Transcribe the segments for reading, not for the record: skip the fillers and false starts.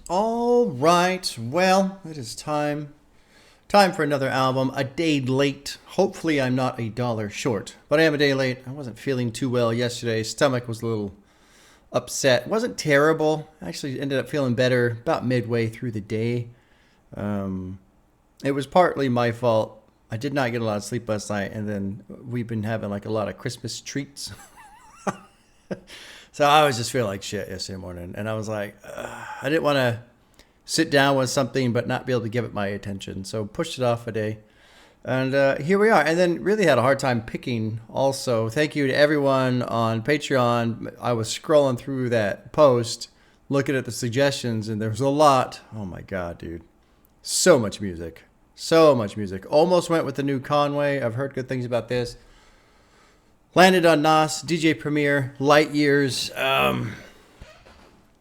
All right, well, it is time. Time for another album. A day late. Hopefully I'm not $1 short, but I am a day late. I wasn't feeling too well yesterday. Stomach was a little upset. It wasn't terrible. I actually ended up feeling better about midway through the day. It was partly my fault. I did not get a lot of sleep last night, and then we've been having like a lot of Christmas treats. So I was just feeling like shit yesterday morning, and I was like, I didn't want to sit down with something but not be able to give it my attention, so pushed it off a day. And here we are. And then really had a hard time picking also. Thank you to everyone on Patreon. I was scrolling through that post, looking at the suggestions, and there was a lot. Oh my God, dude. So much music. So much music. Almost went with the new Conway. I've heard good things about this. Landed on Nas DJ Premier. Light Years. Kind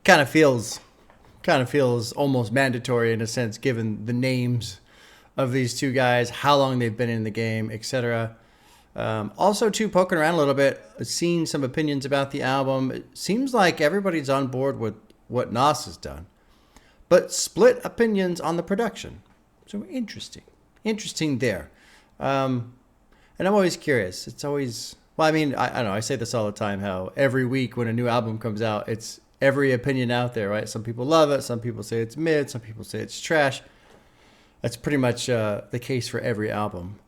of feels almost mandatory in a sense, given the names of these two guys, how long they've been in the game, etc. Also, too, poking around a little bit, seeing some opinions about the album. It seems like everybody's on board with what Nas has done, but split opinions on the production. So interesting there. And I'm always curious. It's always, well, I mean, I don't know. I say this all the time, how every week when a new album comes out, it's every opinion out there, right? Some people love it. Some people say it's mid. Some people say it's trash. That's pretty much the case for every album.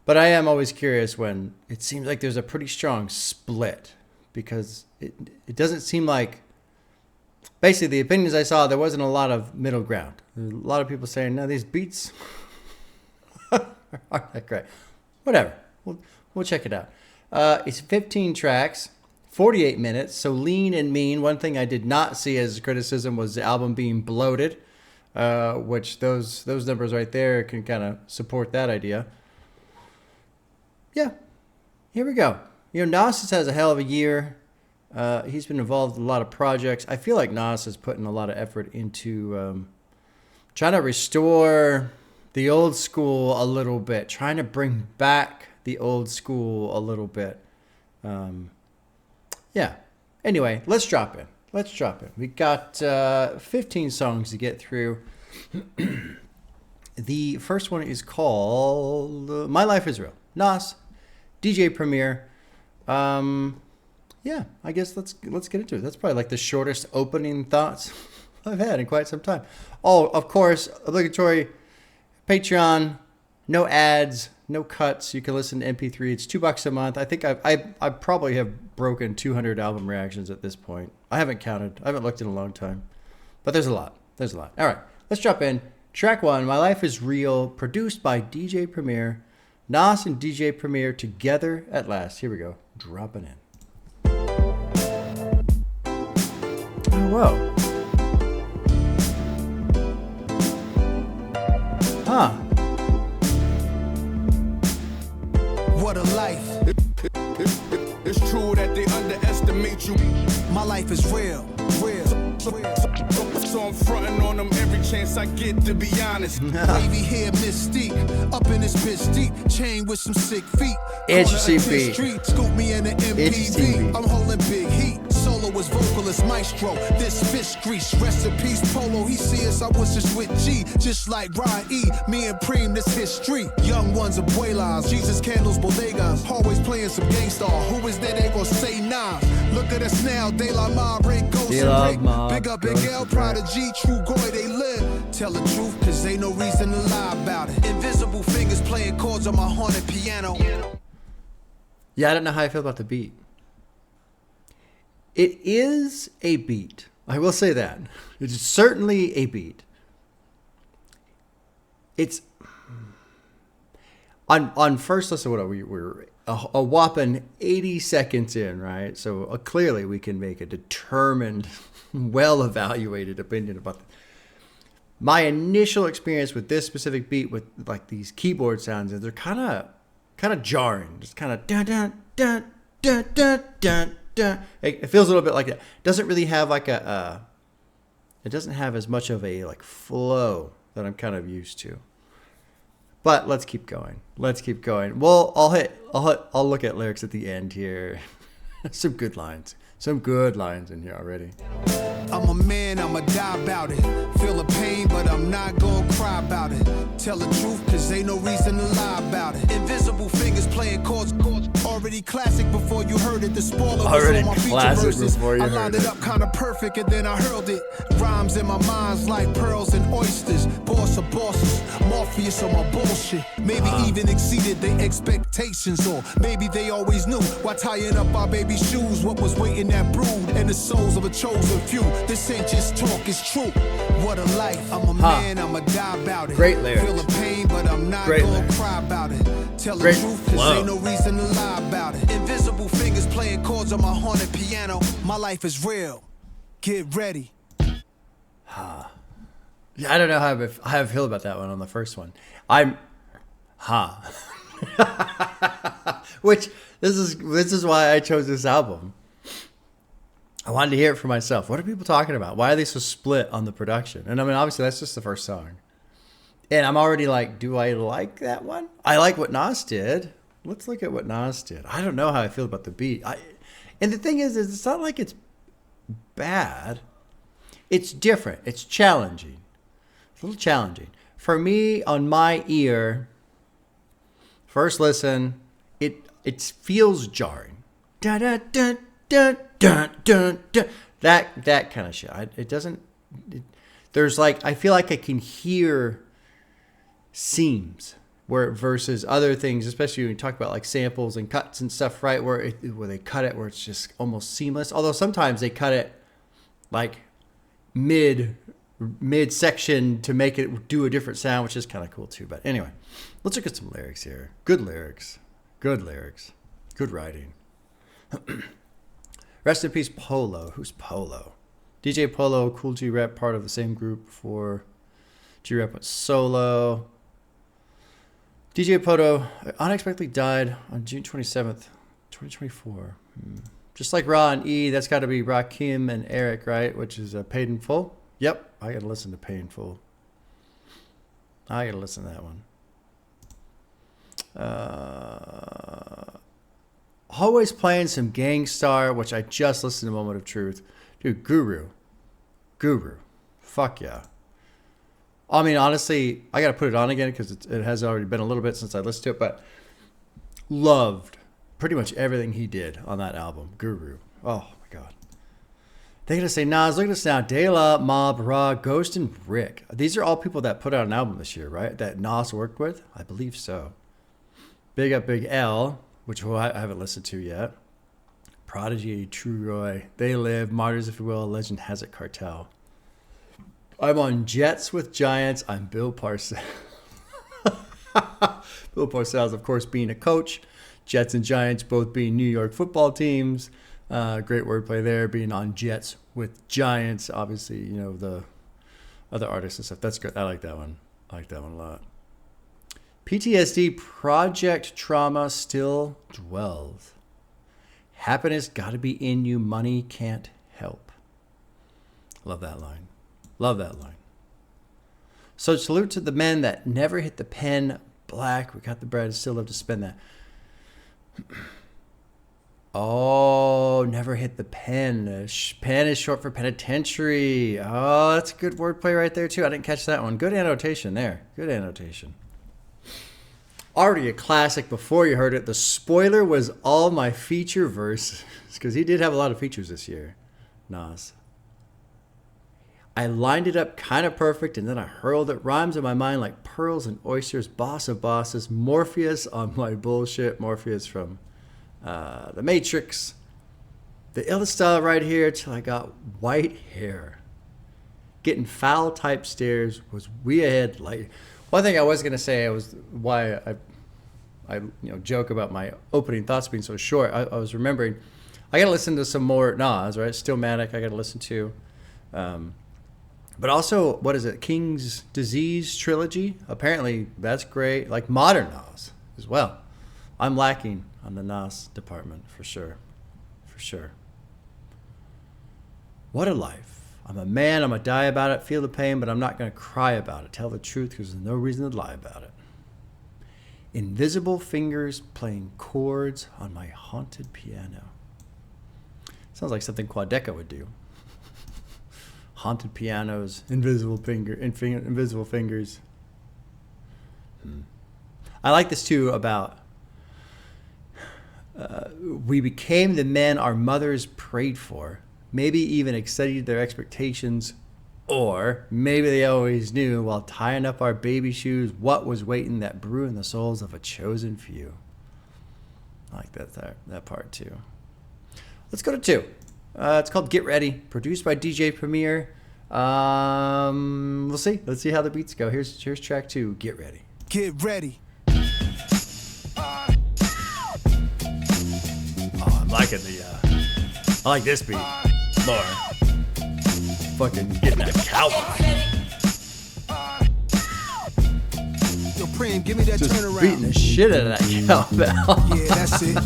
But I am always curious when it seems like there's a pretty strong split, because it doesn't seem like, basically the opinions I saw, there wasn't a lot of middle ground. There's a lot of people saying, no, these beats aren't that great. Whatever. We'll check it out. It's 15 tracks. 48 minutes, so lean and mean. One thing I did not see as a criticism was the album being bloated, which those numbers right there can kind of support that idea. Yeah, here we go. You know, Nas has a hell of a year. He's been involved in a lot of projects. I feel like Nas is putting a lot of effort into trying to restore the old school a little bit, trying to bring back the old school a little bit. Yeah. Anyway, let's drop in. We got 15 songs to get through. The first one is called My Life Is Real. Nas, DJ Premier. Yeah, I guess let's get into it. That's probably like the shortest opening thoughts I've had in quite some time. Oh, of course, obligatory Patreon, no ads, no cuts. You can listen to MP3. It's $2 a month. I think I probably have broken 200 album reactions at this point. I haven't counted. I haven't looked in a long time. But there's a lot. All right, let's drop in. Track 1, My Life Is Real, produced by DJ Premier. Nas and DJ Premier together at last. Here we go. Dropping in. Oh, whoa. Huh. What a life. It's true that they underestimate you. My life is real. So I'm fronting on them every chance I get, to be honest. Wavy hair, mystique, up in this bitch deep, chain with some sick feet. Interesting beat. Scoop me in an MPV. I'm holding big heat. Soloist, vocalist, maestro. This fish grease, rest in peace, Polo. He see us, I was just with G, just like Ryan E. Me and Preem, this history. Young ones, abuelas, Jesus candles, bodegas. Always playing some gangsta. Who is there? They gon' say nah. Look at us now, De La Mabre, Ghost and Rick. Big up Big L, Prodigy, True Goy, they live. Tell the truth, cause ain't no reason to lie about it. Invisible fingers playing chords on my haunted piano. Yeah, I don't know how I feel about the beat. It is a beat. I will say that. It is certainly a beat. It's on first listen. What we're a whopping 80 seconds in, right? So clearly we can make a determined, well-evaluated opinion about it. My initial experience with this specific beat, with like these keyboard sounds, is they're kind of jarring. Just kind of dun dun dun dun dun dun dun. It feels a little bit like that. Doesn't really have like it doesn't have as much of a like flow that I'm kind of used to. But let's keep going. Well, I'll look at lyrics at the end here. Some good lines in here already. I'm a man, I'ma die about it. Feel Tell the truth, cause ain't no reason to lie about it. Invisible fingers playing chords. Already classic before you heard it. The spoiler was Already on my feature classic verses. before you I heard lined it. it up kinda perfect and then I hurled it. Rhymes in my mind's like pearls and oysters. Boss of bosses, Morpheus on my bullshit. Maybe even exceeded their expectations, or maybe they always knew. Why tying up our baby shoes? What was waiting that brood and the souls of a chosen few? This ain't just talk, it's true. What a life. I'm a man, I'ma die about it. Great lyrics. Feel the pain, but I'm not gonna cry about it. Tell the truth, cause ain't no reason to lie about it. Invisible fingers playing chords on my haunted piano. My life is real. Get ready. Yeah, I don't know how I feel about that one on the first one. Which this is why I chose this album. I wanted to hear it for myself. What are people talking about? Why are they so split on the production? And I mean, obviously, that's just the first song. And I'm already like, do I like that one? I like what Nas did. Let's look at what Nas did. I don't know how I feel about the beat. And the thing is it's not like it's bad. It's different. It's challenging. It's a little challenging. For me, on my ear, first listen, it feels jarring. Da da da da da da da. That kind of shit. There's like, I feel like I can hear seams where versus other things, especially when you talk about like samples and cuts and stuff, right? Where they cut it where it's just almost seamless. Although sometimes they cut it like mid section to make it do a different sound, which is kind of cool too. But anyway, let's look at some lyrics here. Good lyrics, good writing. Rest in peace, Polo. Who's Polo? DJ Polo, Cool G Rep, part of the same group before G Rep went solo. DJ Polo unexpectedly died on June 27th, 2024. Just like Ra and E, that's got to be Rakim and Eric, right? Which is Paid in Full. Yep, I got to listen to Paid in Full. I got to listen to that one. Always playing some Gangstar, which I just listened to Moment of Truth. Dude, Guru. Fuck yeah. I mean, honestly, I got to put it on again because it has already been a little bit since I listened to it, but loved pretty much everything he did on that album, Guru. Oh, my God. They're going to say, Nas, look at us now. De La, Mob, Ra, Ghost, and Rick. These are all people that put out an album this year, right? That Nas worked with? I believe so. Big Up Big L, which I haven't listened to yet. Prodigy, True Roy, They Live, Martyrs, if you will, Legend Has It, Cartel. I'm on Jets with Giants. I'm Bill Parcells. Bill Parcells, of course, being a coach. Jets and Giants both being New York football teams. Great wordplay there, being on Jets with Giants. Obviously, you know, the other artists and stuff. That's good. I like that one. I like that one a lot. PTSD, Project Trauma Still Dwells. Happiness gotta be in you. Money can't help. Love that line. Love that line. So salute to the men that never hit the pen. Black, we got the bread, still love to spend that. Oh, never hit the pen. Pen is short for penitentiary. Oh, that's a good wordplay right there too. I didn't catch that one. Good annotation there. Good annotation. Already a classic before you heard it. The spoiler was all my feature verses because he did have a lot of features this year, Nas. I lined it up kind of perfect, and then I hurled it. Rhymes in my mind like pearls and oysters, boss of bosses, Morpheus on my bullshit. Morpheus from The Matrix. The illest style right here till I got white hair. Getting foul type stares was way ahead. Like, one thing I was going to say was why I joke about my opening thoughts being so short. I was remembering, I got to listen to some more Nas, right? Stillmatic I got to listen to. But also, what is it? King's Disease trilogy. Apparently, that's great. Like modern Nas as well. I'm lacking on the Nas department for sure. For sure. What a life. I'm a man. I'm going to die about it. Feel the pain, but I'm not going to cry about it. Tell the truth because there's no reason to lie about it. Invisible fingers playing chords on my haunted piano. Sounds like something Quadeca would do. Haunted pianos, invisible fingers. I like this too about we became the men our mothers prayed for, maybe even exceeded their expectations, or maybe they always knew while tying up our baby shoes what was waiting that brew in the souls of a chosen few. I like that part too. Let's go to 2. It's called GiT Ready, produced by DJ Premier. We'll see. Let's see how the beats go. Here's track 2, GiT Ready. Get ready. I'm liking I like this beat more. Fucking getting that cowboy. Yo, Preem, give me that Just turnaround. beating the shit out of that cowbell. Yeah, that's it.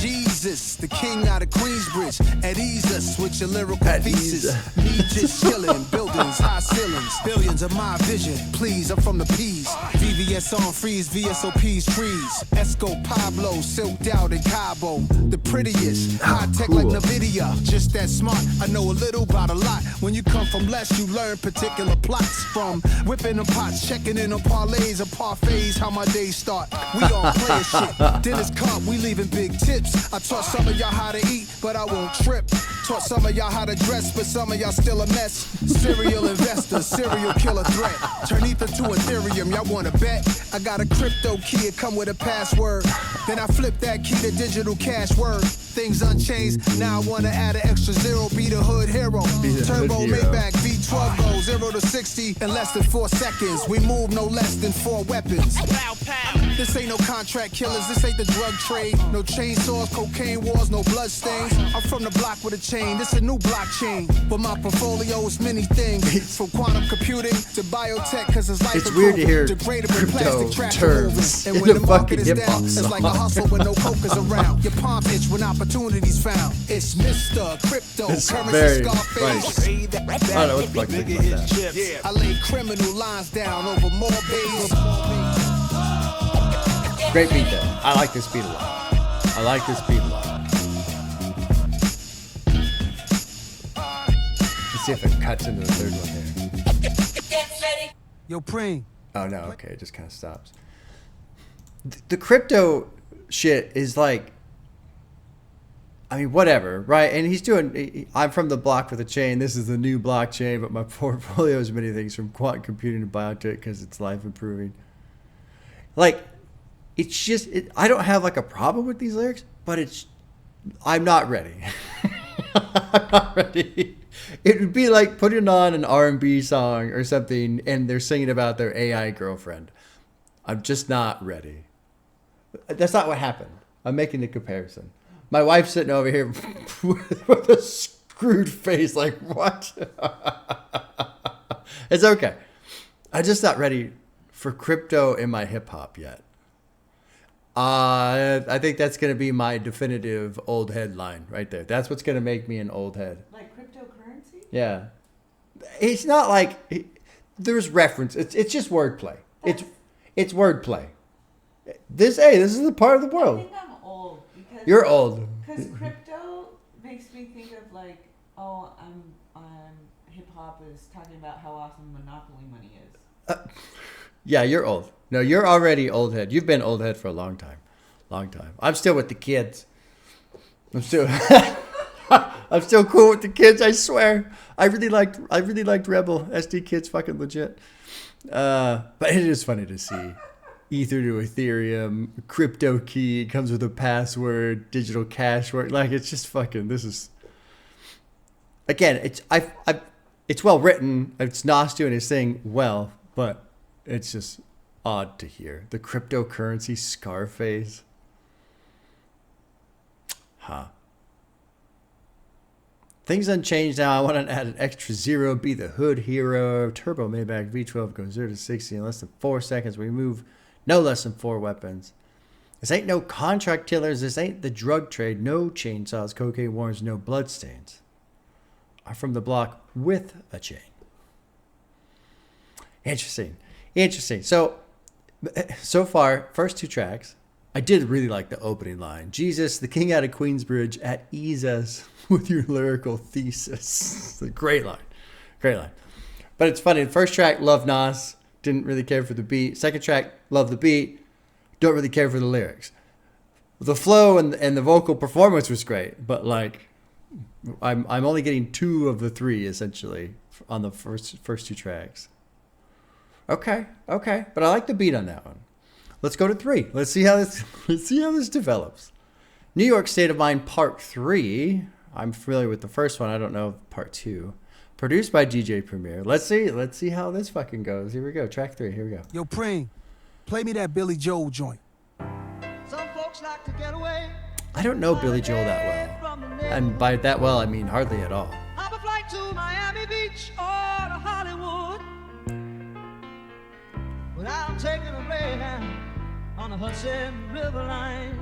Jesus, the king out of Queensbridge. At ease us with your lyrical At thesis. ease. Me just chilling, buildings, high ceilings. Billions of my vision. Please, I'm from the P's. VVS on freeze, VSOP's trees. Esco, Pablo, silked out in Cabo. The prettiest, high tech cool. like NVIDIA. Just that smart, I know a little about a lot. When you come from less, you learn particular plots. From whipping the pots, checking in on parlays or parfaits. How my days start. We on player shit. Dennis Cup, we leaving big tips. I taught some of y'all how to eat, but I won't trip. Taught some of y'all how to dress, but some of y'all still a mess. Serial investor, serial killer threat. Turn ether to Ethereum, y'all wanna bet? I got a crypto key, it come with a password. Then I flip that key to digital cash word. Things unchanged, now I wanna add an extra 0, be the hood hero. Turbo Maybach, V12 goes 0 to 60 in less than 4 seconds. We move no less than 4 weapons. This ain't no contract killers, this ain't the drug trade. No chainsaws, cocaine wars, no blood stains. I'm from the block with a chain, this a new blockchain. But my portfolio is many things. From quantum computing to biotech, cause it's life. It's weird to hear degradable crypto plastic trash terms and in when a the market fucking is hip-hop down, it's song. like a hustle when no coke is around. Your palm itch when opportunities found. It's Mr. Crypto, It's currency very Scarface. I don't know what the fuck to think about that. I lay criminal lines down over more babies. Great beat though. I like this beat a lot. I like this beat a lot. Let's see if it cuts into the third one here. Yo, Preem. Oh no, okay, it just kind of stops. The crypto shit is like, I mean, whatever, right? And he's doing, I'm from the block with a chain. This is the new blockchain, but my portfolio is many things from quantum computing to biotech because it's life improving. Like, it's just, I don't have like a problem with these lyrics, but I'm not ready. I'm not ready. It would be like putting on an R&B song or something and they're singing about their AI girlfriend. I'm just not ready. That's not what happened. I'm making a comparison. My wife's sitting over here with a screwed face like, what? It's okay. I'm just not ready for crypto in my hip hop yet. I think that's going to be my definitive old head line right there. That's what's going to make me an old head. Like cryptocurrency? Yeah. It's not like there's reference. It's just wordplay. It's wordplay. This is the part of the I world. think I'm old because You're old. Because crypto makes me think of like, oh, I'm hip hop is talking about how awesome monopoly money is. Yeah, you're old. No, you're already old head. You've been old head for a long time. Long time. I'm still with the kids. I'm still cool with the kids, I swear. I really liked Rebel. SD Kids fucking legit. But it is funny to see Ether to Ethereum, crypto key, it comes with a password, digital cash word. Like, it's just fucking, this is, again, it's well written. It's Nas doing his thing well, but it's just odd to hear. The cryptocurrency Scarface. Huh. Things unchanged now. I want to add an extra 0, be the hood hero. Turbo Maybach V12 goes 0 to 60 in less than 4 seconds. We move no less than 4 weapons. This ain't no contract killers. This ain't the drug trade. No chainsaws, cocaine wars, no bloodstains. I'm from the block with a chain. Interesting. So far, first 2 tracks, I did really like the opening line. Jesus, the king out of Queensbridge, at ease us with your lyrical thesis. It's a great line. Great line. But it's funny. The first track, love Nas, didn't really care for the beat. Second track, love the beat, don't really care for the lyrics. The flow and the vocal performance was great, but like, I'm only getting 2 of the 3 essentially on the first 2 tracks. Okay, but I like the beat on that one. Let's go to 3. Let's see how this develops. New York State of Mind Part 3. I'm familiar with the first one. I don't know Part 2. Produced by DJ Premier. Let's see how this fucking goes. Here we go. Track 3. Here we go. Yo, Preem, play me that Billy Joel joint. Some folks like to get away. I don't know Billy Joel that well. And by that well, I mean hardly at all. Hop a flight to Miami Beach or to Hollywood. Without taking a Greyhound on the Hudson River line.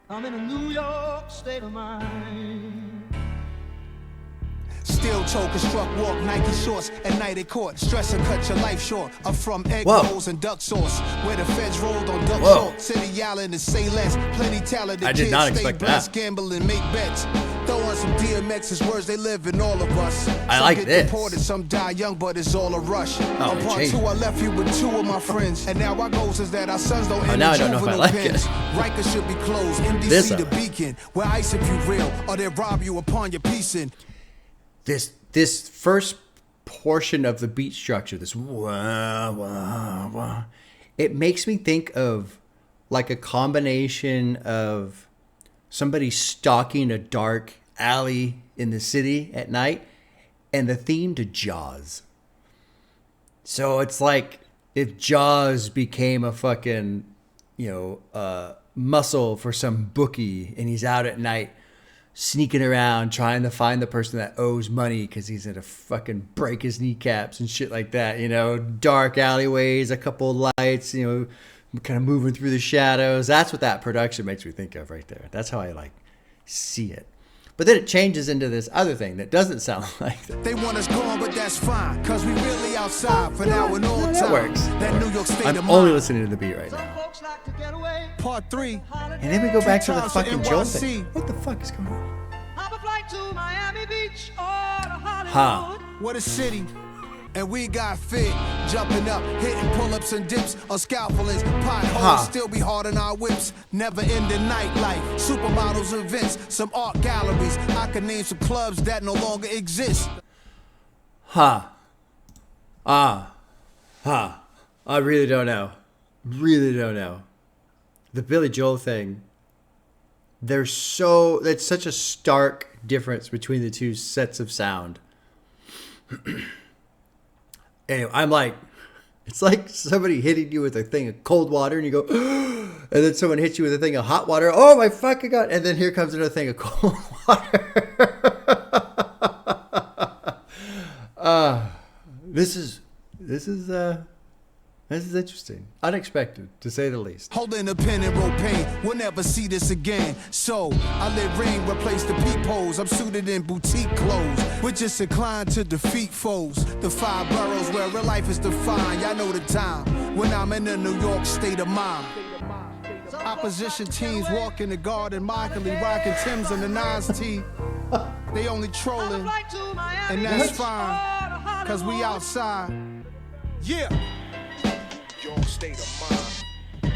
I'm in a New York state of mind. Steel choker struck walk, Nike shorts, at night at court. Stress and cut your life short. I'm from egg rolls and duck sauce, where the feds rolled on duck salt. City Island and say less. Plenty talented I did kids, not stay expect blessed, that. gamble and make bets. Throw on some DMX's words, they live in all of us. I Some like get this. deported, some die young, but it's all a rush. On it part changed. 2, I left you with 2 of my friends. And now our goals is that our sons don't end now in I don't know if I juvenile like pens. it. Rikers should be closed, This MDC I the like. beacon, where ice if you real, or they rob you upon your piecing. This first portion of the beat structure, this wah, wah, wah, it makes me think of like a combination of somebody stalking a dark alley in the city at night and the theme to Jaws. So it's like if Jaws became a fucking, muscle for some bookie and he's out at night sneaking around trying to find the person that owes money because he's gonna fucking break his kneecaps and shit like that. Dark alleyways, a couple lights, kind of moving through the shadows. That's what that production makes me think of right there. That's how I see it. But then it changes into this other thing that doesn't sound like that. They want us gone, but that's fine, cause we really outside for now and all time. That works. That New York state I'm of only mind. listening to the beat right Some now. folks like to get away. Part 3. And then we go back to the times to fucking Joel NYC. thing. What the fuck is going on? Hop a flight to Miami Beach or to Hollywood. Ha. What a city. And we got fit, jumping up, hitting pull-ups and dips on scaffoldings, potholes, still be hard on our whips, never ending nightlife, supermodels events, some art galleries, I could name some clubs that no longer exist. I really don't know. The Billy Joel thing, that's such a stark difference between the two sets of sound. Anyway, I'm like, it's like somebody hitting you with a thing of cold water and you go, and then someone hits you with a thing of hot water. Oh my fucking God. And then here comes another thing of cold water. This is interesting. Unexpected, to say the least. Holding a pen and wrote pain, we'll never see this again. So, I let rain replace the peepholes. I'm suited in boutique clothes. We're just inclined to defeat foes. The 5 boroughs where real life is defined. Y'all know the time when I'm in the New York state of mind. Opposition teams walk in the garden, mockingly rocking Timbs and the Nas T. They only trolling, and that's fine, cause we outside. Yeah. State of mind.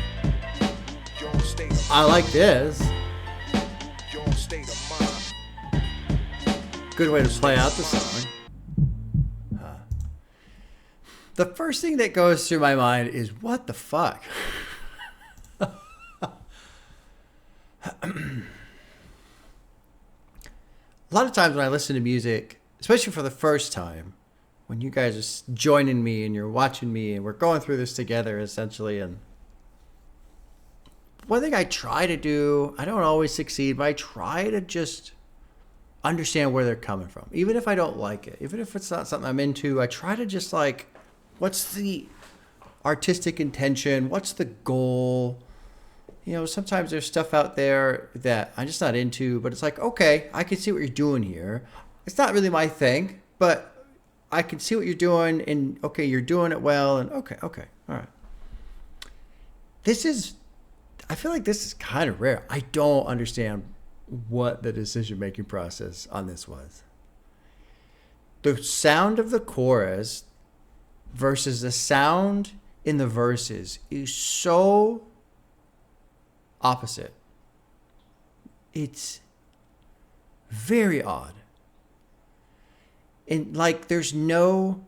State of I like this. state of mind. Good way to play out the song. The first thing that goes through my mind is, what the fuck? A lot of times when I listen to music, especially for the first time, when you guys are joining me and you're watching me and we're going through this together essentially, and one thing I try to do, I don't always succeed, but I try to just understand where they're coming from. Even if I don't like it, even if it's not something I'm into, I try to just what's the artistic intention? What's the goal? Sometimes there's stuff out there that I'm just not into, but it's like, okay, I can see what you're doing here. It's not really my thing, but I can see what you're doing, and okay, you're doing it well, and okay, all right. I feel like this is kind of rare. I don't understand what the decision-making process on this was. the sound of the chorus versus the sound in the verses is so opposite. It's very odd. And like there's no,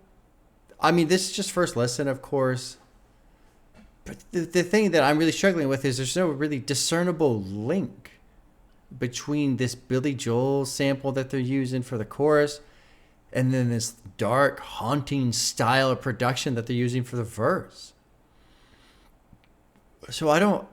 I mean, this is just first listen, of course. But the thing that I'm really struggling with is there's no really discernible link between this Billy Joel sample that they're using for the chorus and then this dark, haunting style of production that they're using for the verse. So I don't,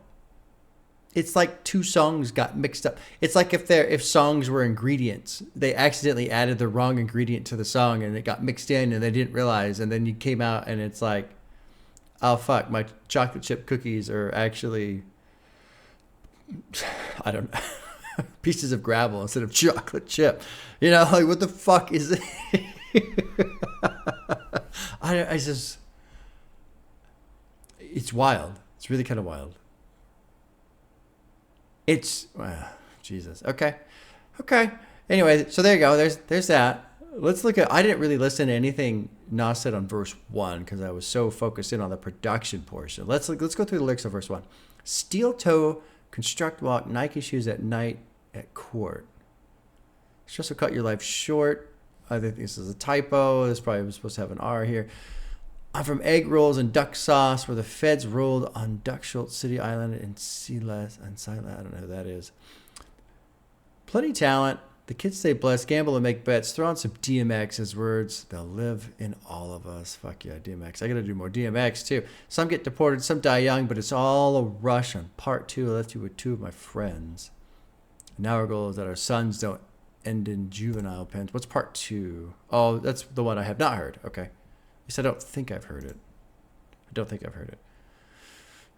it's like two songs got mixed up. It's like if songs were ingredients, they accidentally added the wrong ingredient to the song and it got mixed in and they didn't realize. And then you came out and it's like, oh fuck, my chocolate chip cookies are actually, I don't know, pieces of gravel instead of chocolate chip. You know, like what the fuck is it? I just, it's wild. It's really kind of wild. It's, Jesus. Okay. Anyway, so there you go. There's that. Let's look at, I didn't really listen to anything Nas said on verse 1 because I was so focused in on the production portion. Let's go through the lyrics of verse 1. Steel toe, construct walk, Nike shoes at night at court. Stress will cut your life short. I think this is a typo. This probably was supposed to have an R here. I'm from egg rolls and duck sauce where the feds rolled on Duck Schultz City Island and Silas and Silent. I don't know who that is. Plenty talent. The kids stay blessed. Gamble and make bets. Throw on some DMX as words. They'll live in all of us. Fuck yeah, DMX. I got to do more DMX too. Some get deported. Some die young, but it's all a rush. On part 2, I left you with 2 of my friends. Now our goal is that our sons don't end in juvenile pens. What's part 2? Oh, that's the one I have not heard. Okay. At least I don't think I've heard it.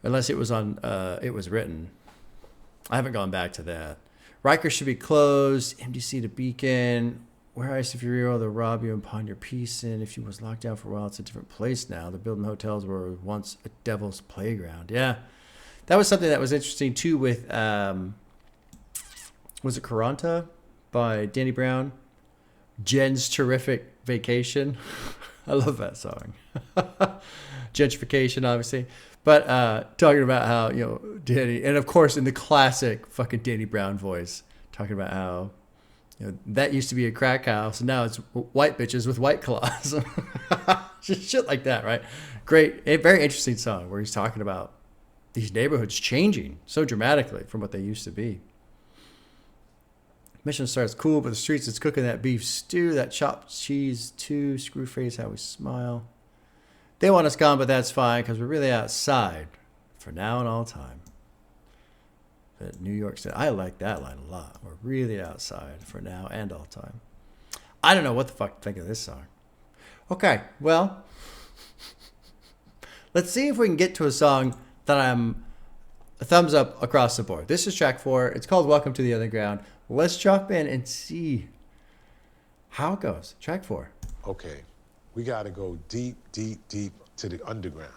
Unless it was on, it was written. I haven't gone back to that. Rikers should be closed. MDC to Beacon. Where ice if you're real, they'll rob you and pawn your peace in. If you was locked down for a while, it's a different place now. They're building hotels where it was once a devil's playground. Yeah. That was something that was interesting too with, was it Caranta by Danny Brown? Jen's Terrific Vacation. I love that song. Gentrification, obviously. But talking about how, you know, Danny, and of course in the classic fucking Danny Brown voice, talking about how, you know, that used to be a crack house and now it's white bitches with white claws. Just shit like that, right? Great, a very interesting song where he's talking about these neighborhoods changing so dramatically from what they used to be. Mission starts cool, but the streets is cooking that beef stew, that chopped cheese too, screw face, how we smile. They want us gone, but that's fine because we're really outside for now and all time. That New York City, I like that line a lot. We're really outside for now and all time. I don't know what the fuck to think of this song. Okay, well, let's see if we can get to a song that I'm a thumbs up across the board. This is track 4. It's called Welcome to the Underground. Let's jump in and see how it goes. Track 4. Okay, we got to go deep, deep, deep to the underground.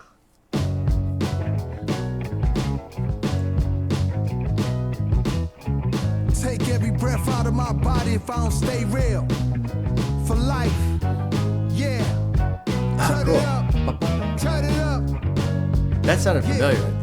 Take every breath out of my body if I don't stay real. For life, yeah. Turn cool. it up, turn it up. That sounded familiar right there.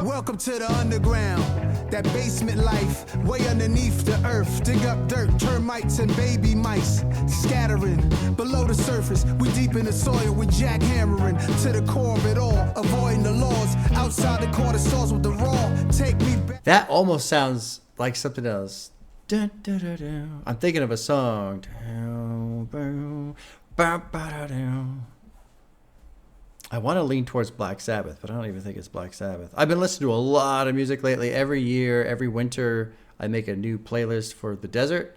Welcome to the underground, that basement life, way underneath the earth. Dig up dirt, termites and baby mice, scattering below the surface. We deep in the soil, we jackhammering to the core of it all, avoiding the laws. Outside the corner stores with the raw, take me back. That almost sounds like something else. Dun, dun, dun, dun. I'm thinking of a song. Dun, dun, dun, dun, dun. I want to lean towards Black Sabbath, but I don't even think it's Black Sabbath. I've been listening to a lot of music lately. Every year, every winter, I make a new playlist for the desert.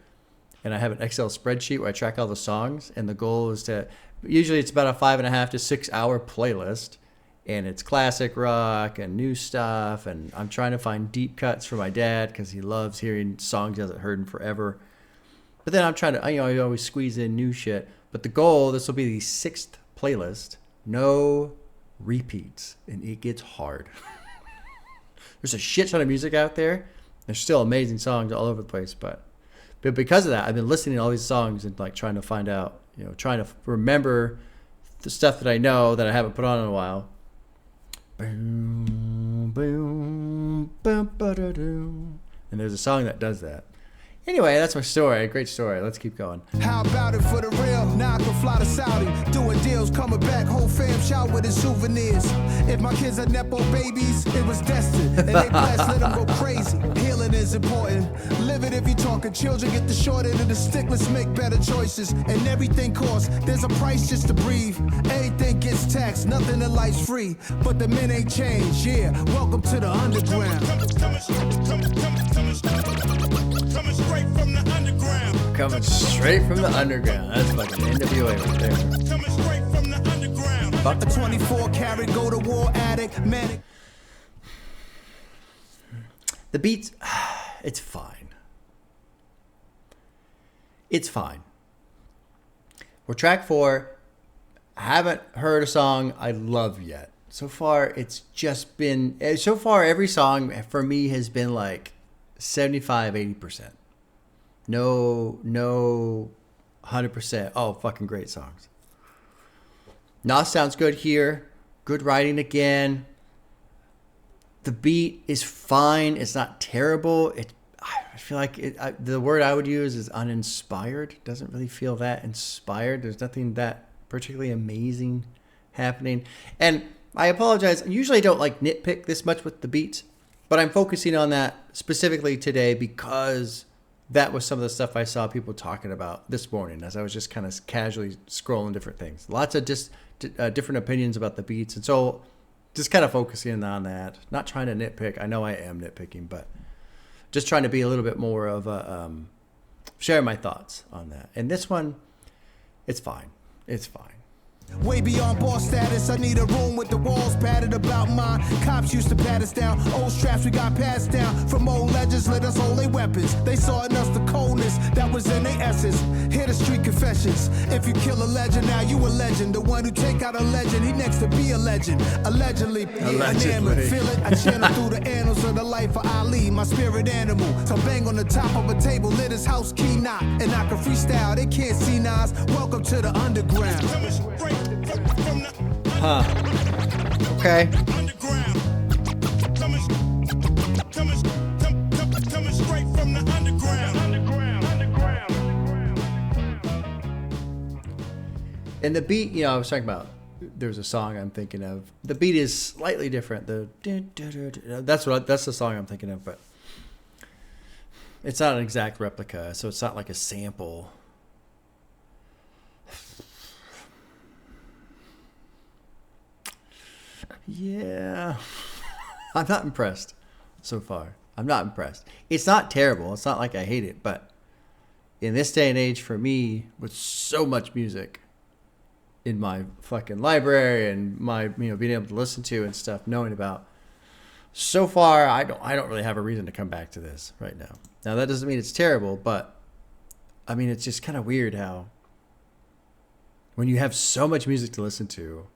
And I have an Excel spreadsheet where I track all the songs. And the goal is to, usually it's about a 5.5 to 6 hour playlist. And it's classic rock and new stuff. And I'm trying to find deep cuts for my dad because he loves hearing songs he hasn't heard in forever. But then I'm trying to, I always squeeze in new shit. But the goal, this will be the 6th playlist. No repeats, and it gets hard. There's a shit ton of music out there. There's still amazing songs all over the place, but But because of that, I've been listening to all these songs and like trying to find out, trying to remember the stuff that I know that I haven't put on in a while. Boom, boom, boom, ba-da-doo. And there's a song that does that. Anyway, that's my story. Great story. Let's keep going. How about it for the real? Now I can fly to Saudi, doing deals, coming back, whole fam shout with his souvenirs. If my kids are Nepo babies, it was destined. And they blessed, let them go crazy. Healing is important. Live it if you talking children, get the short end of the stick, let's make better choices. And everything costs, there's a price just to breathe. Everything gets taxed, nothing in life's free. But the men ain't changed, yeah. Welcome to the underground. Coming straight from the underground. Coming straight from the underground. That's fucking NWA right there. Coming straight from the underground. A 24 karat, go to war addict, manic. The beats, it's fine. It's fine. We're track 4. I haven't heard a song I love yet. So far, it's just been, every song for me has been like 75-80%. No 100%. Oh, fucking great songs. Nas sounds good here. Good writing again. The beat is fine. It's not terrible. I feel like the word I would use is uninspired. Doesn't really feel that inspired. There's nothing that particularly amazing happening. And I apologize. I usually don't like nitpick this much with the beats, but I'm focusing on that specifically today because that was some of the stuff I saw people talking about this morning as I was just kind of casually scrolling different things. Lots of just different opinions about the beats. And so just kind of focusing on that. Not trying to nitpick. I know I am nitpicking, but just trying to be a little bit more of a share my thoughts on that. And this one, it's fine. It's fine. Way beyond boss status, I need a room with the walls padded about mine. Cops used to pat us down, old straps we got passed down. From old legends, let us hold their weapons. They saw in us the coldness that was in their essence. Hear the street confessions. If you kill a legend, now you a legend. The one who take out a legend, he next to be a legend. Allegedly, enamored, feel it. I channel through the annals of the life of Ali, my spirit animal. So bang on the top of a table, lit his house key knock. And I can freestyle, they can't see Nas. Welcome to the underground. Huh. Okay. Underground. Coming straight from the underground. And the beat, I was talking about, there's a song I'm thinking of. The beat is slightly different. That's the song I'm thinking of, but it's not an exact replica, so it's not like a sample. Yeah, I'm not impressed so far. I'm not impressed. It's not terrible. It's not like I hate it, but in this day and age, for me, with so much music in my fucking library and my being able to listen to and stuff, knowing about, so far I don't really have a reason to come back to this right now. Now that doesn't mean it's terrible, but I mean it's just kind of weird how when you have so much music to listen to,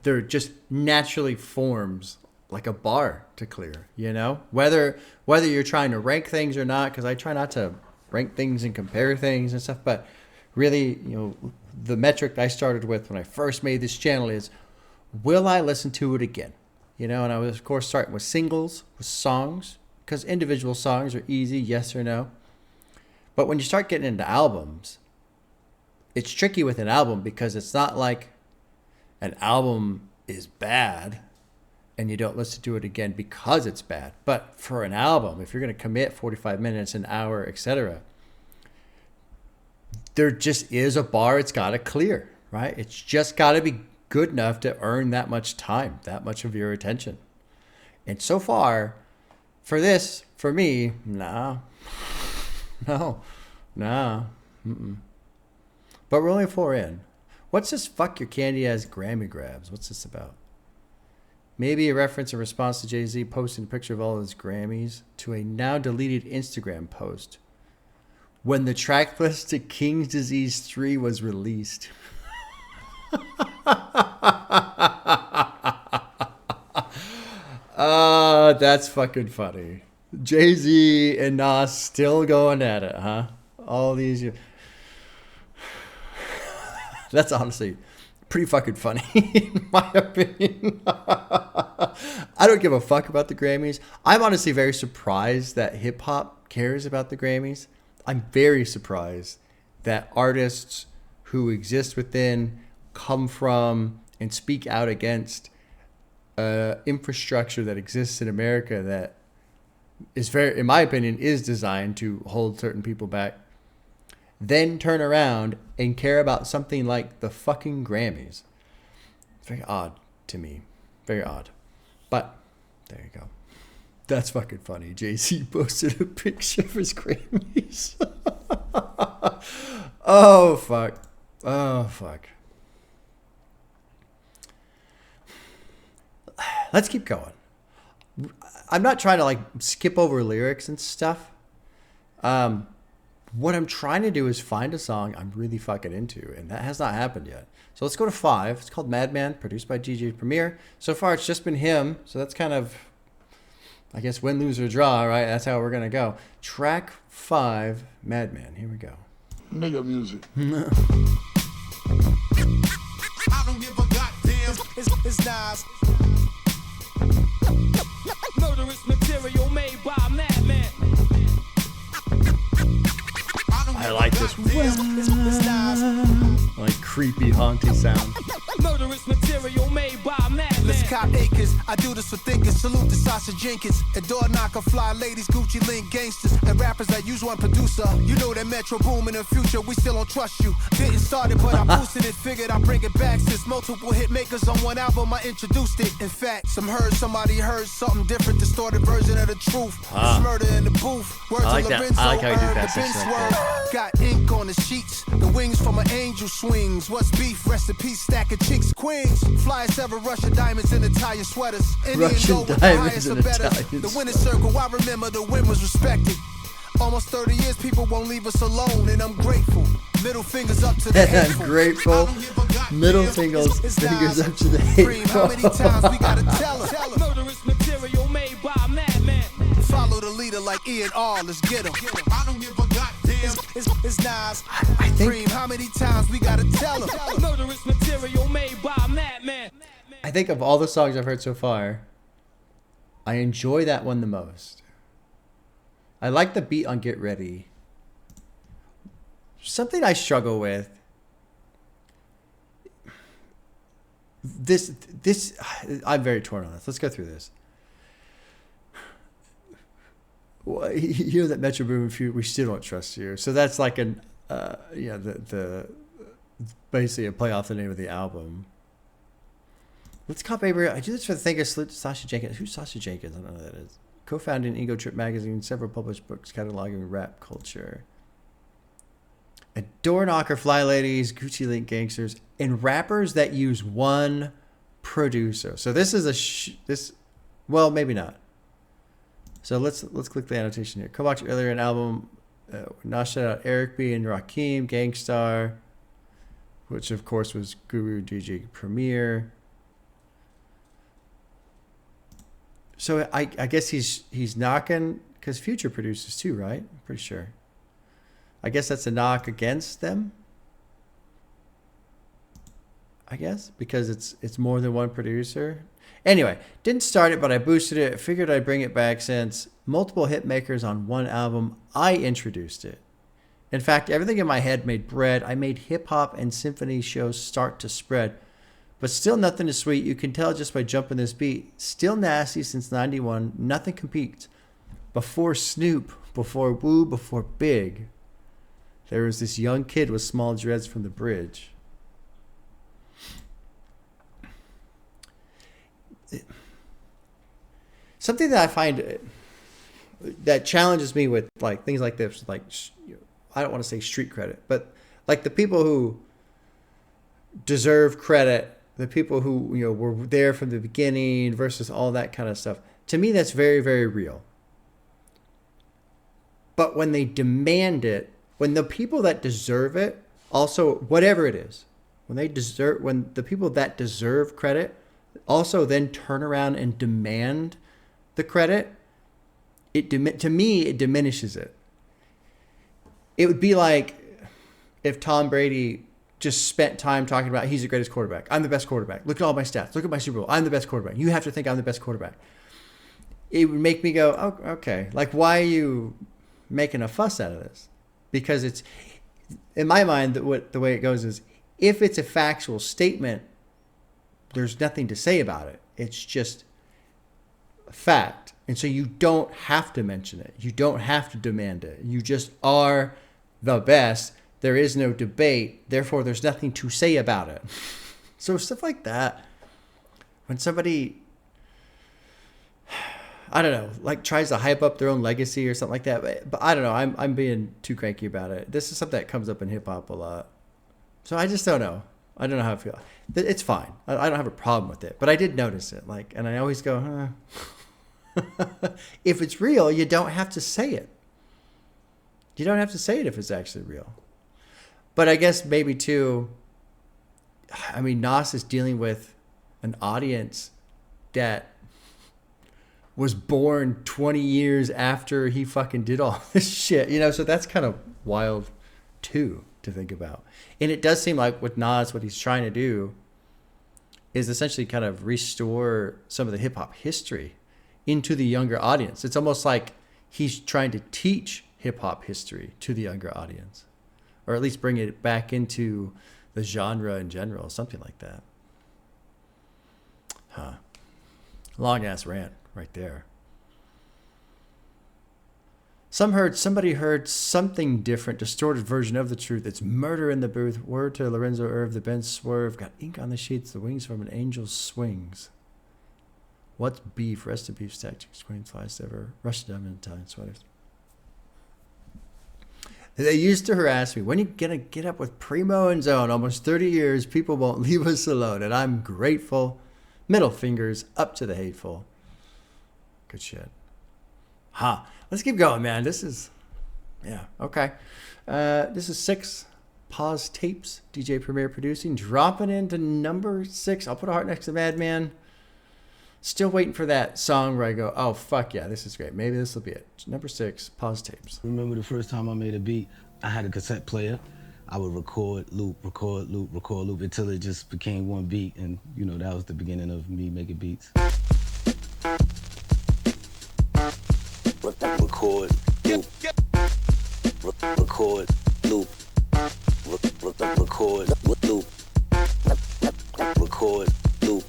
there just naturally forms like a bar to clear, whether you're trying to rank things or not, because I try not to rank things and compare things and stuff, but really, the metric I started with when I first made this channel is, will I listen to it again? And I was, of course, starting with singles, with songs, because individual songs are easy, yes or no. But when you start getting into albums, it's tricky with an album because it's not like an album is bad and you don't listen to it again because it's bad. But for an album, if you're going to commit 45 minutes, an hour, etc., there just is a bar it's got to clear, right? It's just got to be good enough to earn that much time, that much of your attention. And so far, for me, no. Mm-mm. But we're only 4 in. What's this fuck your candy ass Grammy grabs? What's this about? Maybe a reference in response to Jay-Z posting a picture of all his Grammys to a now deleted Instagram post when the track list to King's Disease 3 was released. That's fucking funny. Jay-Z and Nas still going at it, huh? all these years. That's honestly pretty fucking funny, in my opinion. I don't give a fuck about the Grammys. I'm honestly very surprised that hip hop cares about the Grammys. I'm very surprised that artists who exist within, come from, and speak out against infrastructure that exists in America that is very, in my opinion, is designed to hold certain people back, then turn around and care about something like the fucking Grammys. It's very odd to me. Very odd. But there you go. That's fucking funny. Jay-Z posted a picture of his Grammys. Oh, fuck. Oh, fuck. Let's keep going. I'm not trying to like skip over lyrics and stuff. What I'm trying to do is find a song I'm really fucking into, and that has not happened yet. So let's go to 5. It's called Madman, produced by DJ Premier. So far, it's just been him. So that's kind of, I guess, win, lose, or draw, right? That's how we're going to go. Track 5, Madman. Here we go. Nigga music. I don't give a goddamn. It's Nas. Murderous material made by Madman. I like this It's Nas. like creepy, haunty sound. Murderous material made by Madman. Let's cop acres. I do this for thinkers. Salute to Sasha Jenkins. And door knocker, fly ladies, Gucci link gangsters, and rappers that use one producer. You know that Metro boom in the future. We still don't trust you. Didn't start it, but I boosted it. Figured I'd bring it back since multiple hit makers on one album. I introduced it. In fact, somebody heard something different. Distorted version of the truth. It's murder in the booth. Words I like of that. Lorenzo. I like how you did Earn, that the Benz section right swerve. Got ink on the sheets. The wings from an angel swings. What's beef? Rest in peace. Stack of chicks. Queens. Flyest ever. Russian diamonds in Italian sweaters. Indian Russian gold with the diamonds highest in of betters. Italian The winner's circle. I remember the win was respected. Almost 30 years, people won't leave us alone, and I'm grateful. Middle fingers up to the I'm hateful. grateful. I don't give a goddamn. Middle fingers up to the Dream, how hateful. many times we gotta tell her? Murderous material made by Madman. Follow the leader like E and R, let's get him. I don't give a goddamn. It's Nas. I think- Dream, how many times we gotta tell her? Murderous material made by Madman. I think of all the songs I've heard so far, I enjoy that one the most. I like the beat on Get Ready. Something I struggle with. This I'm very torn on this. Let's go through this. Well, you know that Metro Boomin, we still don't trust you. So that's like an the basically a play off the name of the album. Let's cop paper. I do this for the thinker. Salute to Sasha Jenkins. Who's Sasha Jenkins? I don't know who that is. Co-founding Ego Trip magazine, several published books cataloging rap culture. A door knocker, fly ladies, Gucci link gangsters, and rappers that use one producer. So this is well, maybe not. So let's click the annotation here. Co-watch earlier an album. Nas shout out Eric B and Rakim, Gangstar, which of course was Guru DJ Premier. So I guess he's knocking because Future produces too, right? I'm pretty sure. I guess that's a knock against them. I guess because it's more than one producer. Anyway, didn't start it, but I boosted it. Figured I'd bring it back since multiple hit makers on one album. I introduced it. In fact, everything in my head made bread. I made hip hop and symphony shows start to spread. But still nothing is sweet. You can tell just by jumping this beat. Still nasty since 91. Nothing competes. Before Snoop, before Woo, before Big, there was this young kid with small dreads from the bridge. Something that I find that challenges me with like things like this, like I don't want to say street credit, but like the people who deserve credit, the people who were there from the beginning versus all that kind of stuff. To me, that's very, very real. But when they demand it, when the people that deserve it, also whatever it is, when the people that deserve credit also then turn around and demand the credit, to me it diminishes it. it would be like if Tom Brady just spent time talking about he's the greatest quarterback. I'm the best quarterback. Look at all my stats. Look at my Super Bowl. I'm the best quarterback. You have to think I'm the best quarterback. It would make me go, oh, okay. Like, why are you making a fuss out of this? Because it's, in my mind, the way it goes is, if it's a factual statement, there's nothing to say about it. It's just a fact. And so you don't have to mention it. You don't have to demand it. You just are the best. There is no debate. Therefore, there's nothing to say about it. So stuff like that, when somebody, I don't know, like tries to hype up their own legacy or something like that. But I don't know. I'm being too cranky about it. This is something that comes up in hip hop a lot. So I just don't know. I don't know how I feel. It's fine. I don't have a problem with it. But I did notice it. Like, and I always go, if it's real, you don't have to say it. You don't have to say it if it's actually real. But I guess maybe too, I mean, Nas is dealing with an audience that was born 20 years after he fucking did all this shit, you know? So that's kind of wild too to think about. And it does seem like with Nas, what he's trying to do is essentially kind of restore some of the hip hop history into the younger audience. It's almost like he's trying to teach hip hop history to the younger audience, or at least bring it back into the genre in general, something like that. Long ass rant right there. Somebody heard something different, distorted version of the truth. It's murder in the booth. Word to Lorenzo Irv, the Benz swerve. Got ink on the sheets, the wings from an angel swings. What's beef? Rest of beef, stacked chicks, queen flies ever. Rush diamond Italian sweaters. They used to harass me. When are you gonna get up with Primo and Zone? Almost 30 years, people won't leave us alone. And I'm grateful. Middle fingers up to the hateful. Good shit. Let's keep going, man. This is, yeah, okay. This is 6 Pause Tapes. DJ Premier producing. Dropping into number 6. I'll put a heart next to Madman. Still waiting for that song where I go, oh, fuck yeah, this is great. Maybe this will be it. Number 6, Pause Tapes. Remember the first time I made a beat, I had a cassette player. I would record, loop, record, loop, record, loop, until it just became one beat. And, you know, that was the beginning of me making beats. Record, loop, record, loop, record, loop, record, loop.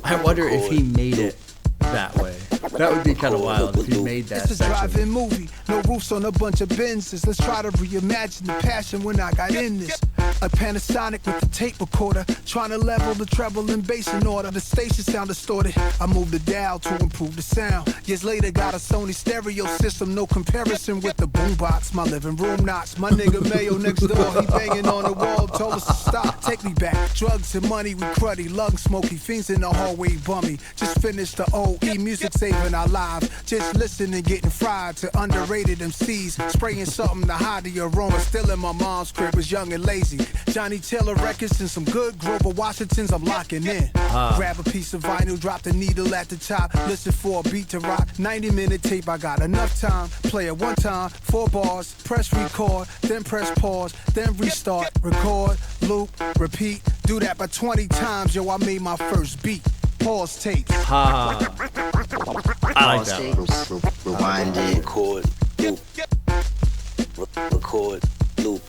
I wonder if he made it that way. That would be kind of wild if he made that It's a drive-in movie, no roofs on a bunch of Benzes. Let's try to reimagine the passion when I got in this. A Panasonic with the tape recorder, trying to level the treble and bass in order. The station sound distorted. I moved the dial to improve the sound. Years later, got a Sony stereo system, no comparison with the boombox. My living room knocks. My nigga Mayo next door, he banging on the wall, told us to stop. Take me back. Drugs and money, we cruddy, lung smoky, fiends in the hallway bummy. Just finished the OE music saving our lives. Just listening, getting fried to underrated MCs, spraying something to hide the aroma. Still in my mom's crib, was young and lazy. Johnny Taylor records and some good Grover Washingtons I'm locking in. Grab a piece of vinyl, drop the needle at the top, listen for a beat to rock. 90-minute tape, I got enough time. Play it one time, 4 bars, press record, then press pause, then restart. Record, loop, repeat, do that by 20 times, yo, I made my first beat. Pause tapes. I like that. Rewind it. Record, loop, record, loop.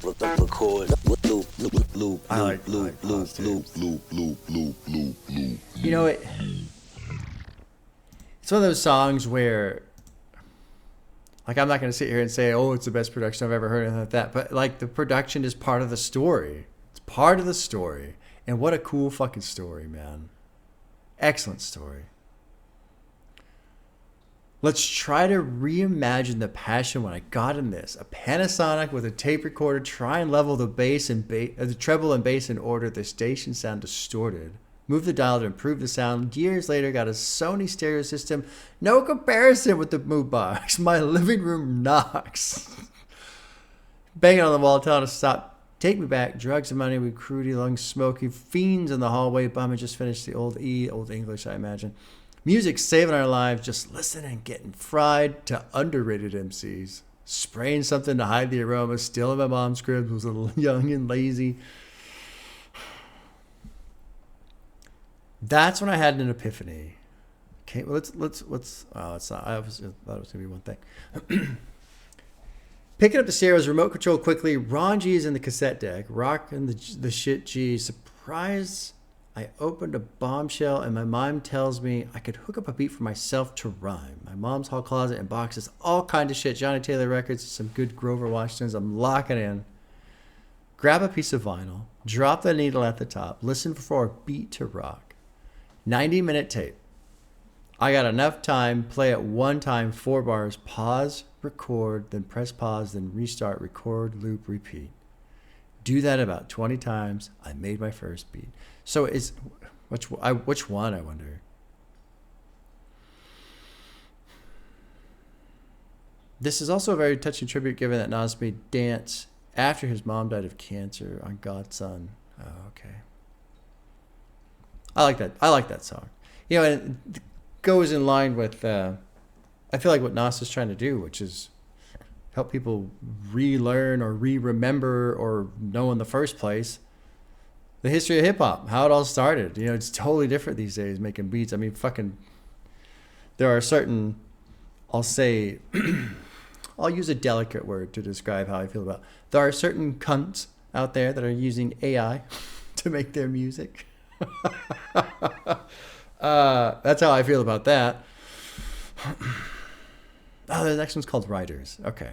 Record, loop, loop, I like loop. You know, it's one of those songs where, like, I'm not going to sit here and say, oh, it's the best production I've ever heard, or anything like that. But, like, the production is part of the story. It's part of the story. And what a cool fucking story, man. Excellent story. Let's try to reimagine the passion when I got in this. A Panasonic with a tape recorder, try and level the bass and the treble and bass in order. The station sound distorted. Move the dial to improve the sound. Years later, got a Sony stereo system. No comparison with the boombox. My living room knocks. Banging on the wall, telling us to stop. Take me back. Drugs and money with crudy lungs smoky. Fiends in the hallway. Bum had just finished the old English, I imagine. Music saving our lives, just listening, getting fried, to underrated MCs. Spraying something to hide the aroma, stealing my mom's crib, was a little young and lazy. That's when I had an epiphany. Okay, well, let's. Oh, it's not. I thought it was gonna be one thing. Picking up the stereos, remote control quickly. Ron G is in the cassette deck. Rocking the shit G. Surprise! I opened a bombshell, and my mom tells me I could hook up a beat for myself to rhyme. My mom's hall closet and boxes, all kind of shit. Johnny Taylor records, some good Grover Washingtons. I'm locking in. Grab a piece of vinyl. Drop the needle at the top. Listen for a beat to rock. 90-minute tape. I got enough time. Play it one time, 4 bars. Pause, record, then press pause, then restart, record, loop, repeat. Do that about 20 times. I made my first beat. So is which one, I wonder? This is also a very touching tribute, given that Nas made dance after his mom died of cancer on God's Son. Oh, okay. I like that. I like that song. You know, and it goes in line with, I feel like what Nas is trying to do, which is help people relearn or re-remember or know in the first place the history of hip-hop, how it all started. You know, it's totally different these days, making beats. I mean, there are certain, I'll say, I'll use a delicate word to describe how I feel about it. There are certain cunts out there that are using AI to make their music. That's how I feel about that. Oh, the next one's called Writers. Okay.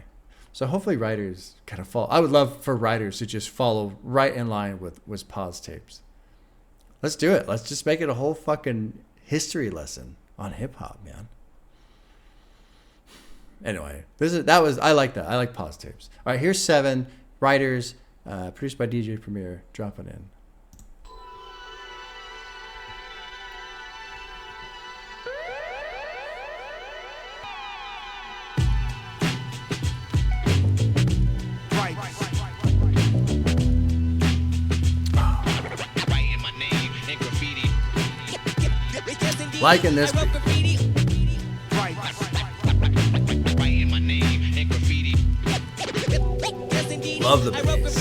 So hopefully writers kind of follow. I would love for writers to just follow right in line with pause tapes. Let's do it. Let's just make it a whole fucking history lesson on hip hop, man. Anyway, I like that. I like pause tapes. All right, here's 7 Writers, produced by DJ Premier. Drop it in. Liking this beat. Love the bass.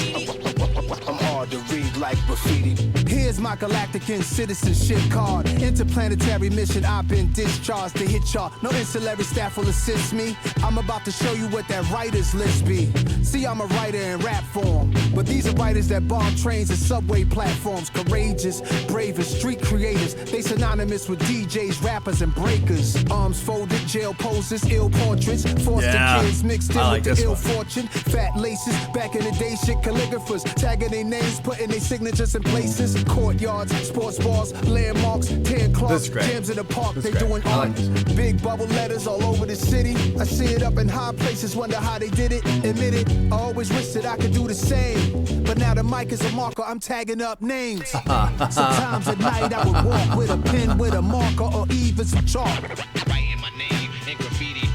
I'm hard to read like graffiti. Here's my galactic and citizenship card. Interplanetary mission, I've been discharged to hit y'all. No ancillary staff will assist me. I'm about to show you what that writer's list be. See, I'm a writer in rap form, but these are writers that bomb trains and subway platforms. Courageous, brave, and street creators. They synonymous with DJs, rappers, and breakers. Arms folded, jail poses, ill portraits. Foster kids mixed in with the ill fortune. Fat laces, back in the day, shit calligraphers. Tagging their names, putting their signatures in places. Courtyards, sports bars, landmarks, 10 clubs, jams in the park. They doing art. Big bubble letters all over the city. I see it up in high places, wonder how they did it. Admit it, I always wish that I could do the same. But now the mic is a marker, I'm tagging up names. Sometimes at night I would walk with a pen, with a marker, or even some chalk. Writing my name in graffiti.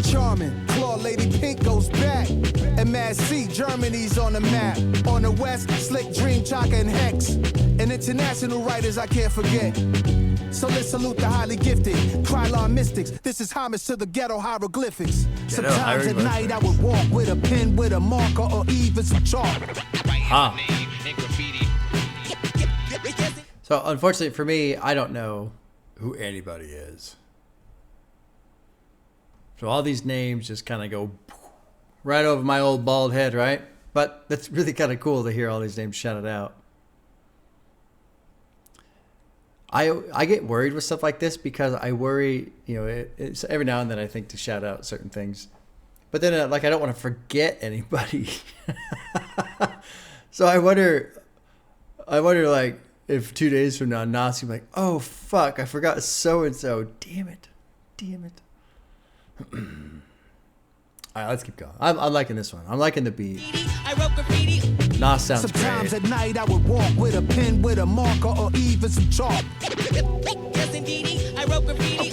Charming, Claw Lady Pink goes back. And Mad C, Germany's on the map. On the west, Slick Dream, Chaka, and Hex. And international writers I can't forget. So let's salute the highly gifted Krylon mystics. This is homage to the ghetto hieroglyphics. Sometimes at night I would walk with a pen, with a marker, or even some chalk. So unfortunately for me, I don't know who anybody is. So all these names just kind of go right over my old bald head, right? But that's really kind of cool to hear all these names shouted out. I get worried with stuff like this because I worry, you know, it's every now and then I think to shout out certain things, but then like I don't want to forget anybody. So I wonder like if 2 days from now Nasir be like, oh fuck, I forgot so and so. Damn it. All right, let's keep going. I'm liking this one. I'm liking the beat. I wrote graffiti. Nas sounds Sometimes great. at night I would walk with a pen, with a marker, or even some chalk. Yes, indeed, I wrote graffiti.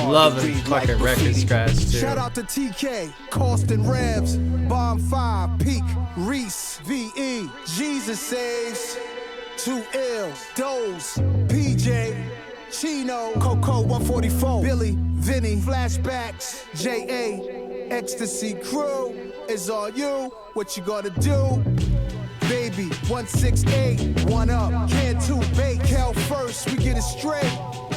Love the fucking record scratch too. Shout out to TK, Costin Revs, Bomb 5, Peak, Reese, VE, Jesus Saves, 2 Ill, Doze, PJ, Chino, Coco 144, Billy, Vinny, flashbacks, J.A., Ecstasy Crew, is all you. What you gonna do? Baby, 168, one up, can two bait, Cal first, we get it straight,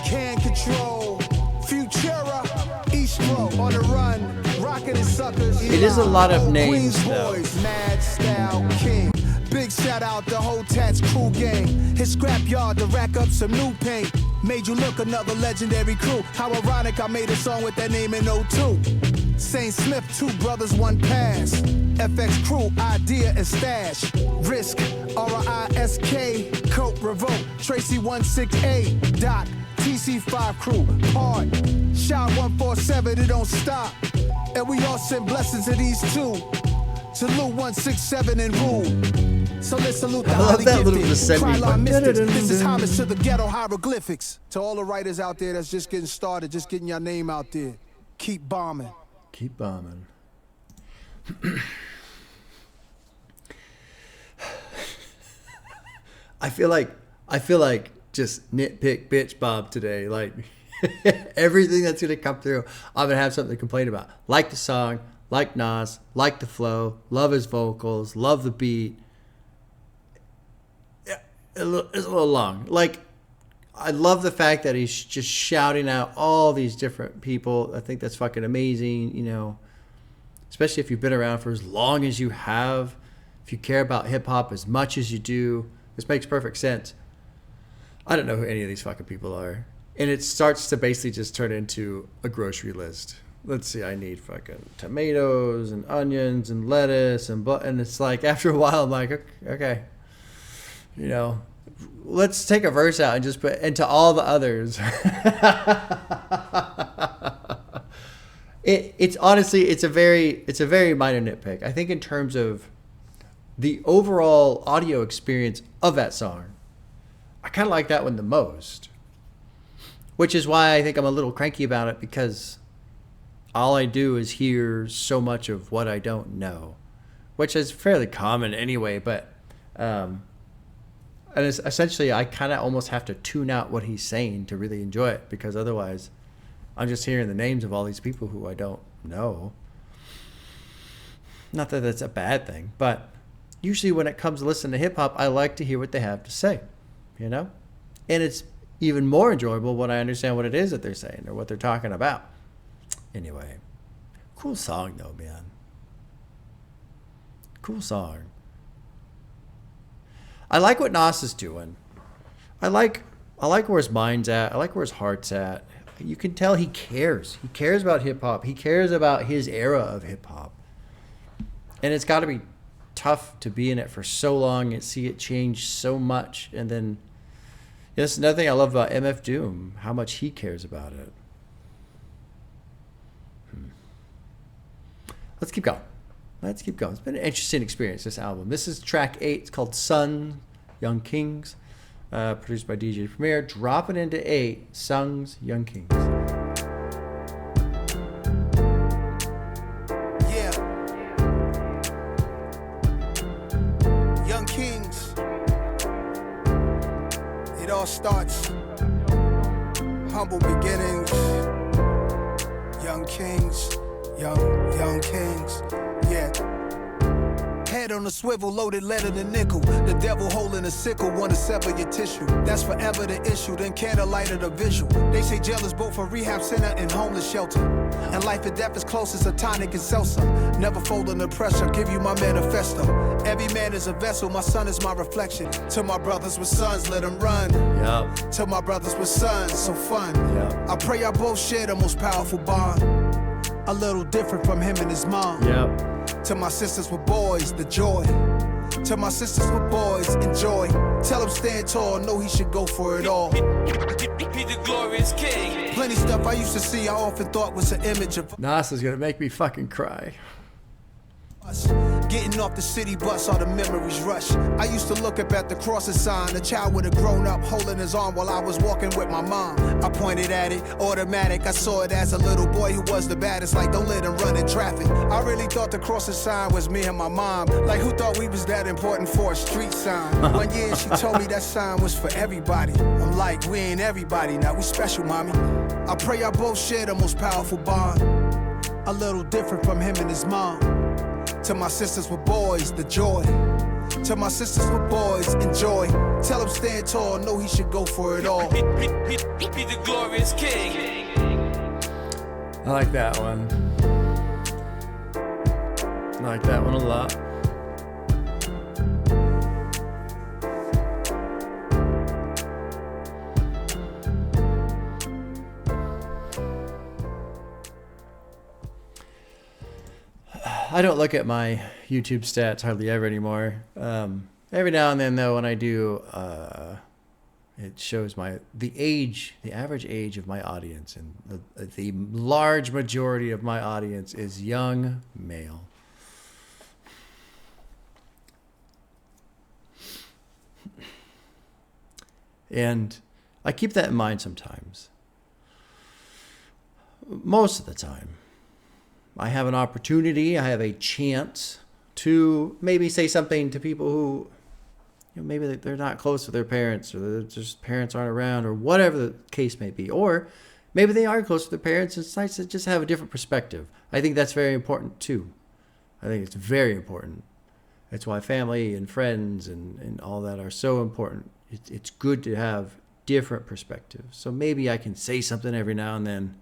can control, Futura, East Road, on the run, rockin' and suckers. It is a lot of names, Queens though. Boys, Mad Style King. Big shout out the whole Tats crew gang. Hit scrapyard to rack up some new paint. Made you look another legendary crew. How ironic I made a song with that name in 02. Saint Smith, 2 brothers, 1 pass. FX crew, idea and stash. Risk, R-I-S-K, Cope, Revolt, Tracy 168, Doc, TC5 crew, Part, Shot 147, it don't stop. And we all send blessings to these two. Salute 167 and rule. So let's salute the I love highly that little gifted. descending Trilon part. mystics. This is homage to the ghetto hieroglyphics. To all the writers out there that's just getting started, just getting your name out there. Keep bombing. Keep bombing. I feel like just nitpick bitch Bob today. Like everything that's gonna come through, I'm gonna have something to complain about. Like the song, like Nas, like the flow, love his vocals, love the beat. Yeah, it's a little long. Like, I love the fact that he's just shouting out all these different people. I think that's fucking amazing, you know, especially if you've been around for as long as you have, if you care about hip hop as much as you do. This makes perfect sense. I don't know who any of these fucking people are. And it starts to basically just turn into a grocery list. Let's see, I need fucking tomatoes and onions and lettuce and it's like, after a while, I'm like, okay, you know, let's take a verse out and just put into all the others. It's honestly, it's a very minor nitpick. I think in terms of the overall audio experience of that song, I kind of like that one the most, which is why I think I'm a little cranky about it, because all I do is hear so much of what I don't know, which is fairly common anyway. But and it's essentially, I kind of almost have to tune out what he's saying to really enjoy it, because otherwise I'm just hearing the names of all these people who I don't know. Not that that's a bad thing, but usually when it comes to listening to hip hop, I like to hear what they have to say, you know? And it's even more enjoyable when I understand what it is that they're saying or what they're talking about. Anyway, cool song though, man. Cool song. I like what Nas is doing. I like where his mind's at. I like where his heart's at. You can tell he cares. He cares about hip hop. He cares about his era of hip hop. And it's got to be tough to be in it for so long and see it change so much. And then, that's another thing I love about MF Doom, how much he cares about it. Let's keep going. It's been an interesting experience, this album. This is track 8. It's called Sun, Young Kings, produced by DJ Premier. Dropping into 8, Sons, Young Kings. Yeah. Young Kings. It all starts. Humble beginnings. Young Kings. Young Kings, yeah. Head on a swivel, loaded lead in a nickel. The devil holding a sickle, wanna sever your tissue. That's forever the issue, then candlelight of the visual. They say jail is both a rehab center and homeless shelter. And life and death is close as a tonic and seltzer. Never fold under pressure, give you my manifesto. Every man is a vessel, my son is my reflection. To my brothers with sons, let them run. Yep. To my brothers with sons, so fun. Yep. I pray y'all both share the most powerful bond. A little different from him and his mom. Yep. To my sisters with boys, the joy. To my sisters with boys, enjoy. Tell him stand tall, know he should go for it all. He the glorious king. Plenty stuff I used to see, I often thought was an image of Nas is gonna make me fucking cry. us. Getting off the city bus, all the memories rush. I used to look up at the crossing sign. A child would have grown up holding his arm while I was walking with my mom. I pointed at it, automatic. I saw it as a little boy who was the baddest. Like, don't let him run in traffic. I really thought the crossing sign was me and my mom. Like, who thought we was that important for a street sign? One year she told me that sign was for everybody. I'm I'm like, we ain't everybody now, we special, mommy. I pray I both share the most powerful bond. A little different from him and his mom. To my sisters with boys, the joy. To my sisters with boys, enjoy. Tell him stand tall, know he should go for it all. Be the glorious king. I like that one. I like that one a lot. I don't look at my YouTube stats hardly ever anymore. Every now and then, though, when I do, it shows the average age of my audience, and the large majority of my audience is young male. And I keep that in mind sometimes. Most of the time. I have an opportunity, I have a chance to maybe say something to people who, maybe they're not close to their parents, or just parents aren't around, or whatever the case may be. Or maybe they are close to their parents, and it's nice to just have a different perspective. I think that's very important too. I think it's very important. That's why family and friends and all that are so important. It's good to have different perspectives. So maybe I can say something every now and then.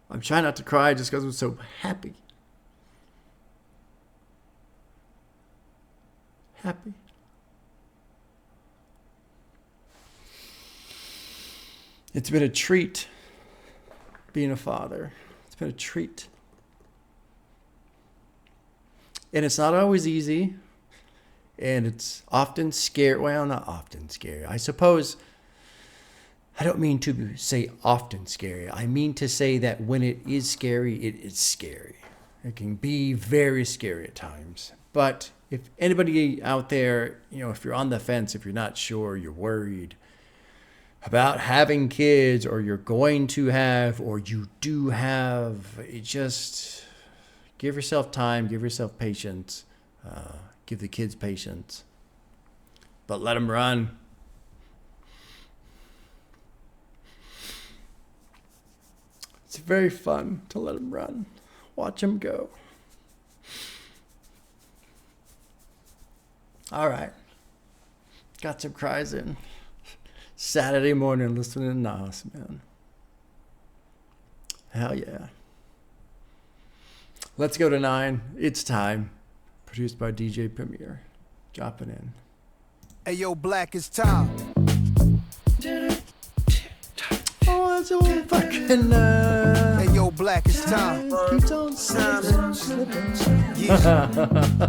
I'm trying not to cry just because I'm so happy. Happy. It's been a treat being a father. It's been a treat. And it's not always easy. And it's often scary. Well, not often scary. I suppose I don't mean to say often scary. I mean to say that when it is scary, it is scary. It can be very scary at times. But if anybody out there, if you're on the fence, if you're not sure, you're worried about having kids, or you're going to have, or you do have, just give yourself time, give yourself patience, give the kids patience, but let them run. It's very fun to let them run. Watch them go. All right. Got some cries in. Saturday morning listening to Nas, man. Hell yeah. Let's go to 9. It's time. Produced by DJ Premier. Dropping in. Hey, yo, Black, it's time. Oh, that's a little fucking, Hey, yo, Black, it's time. Keeps on slipping.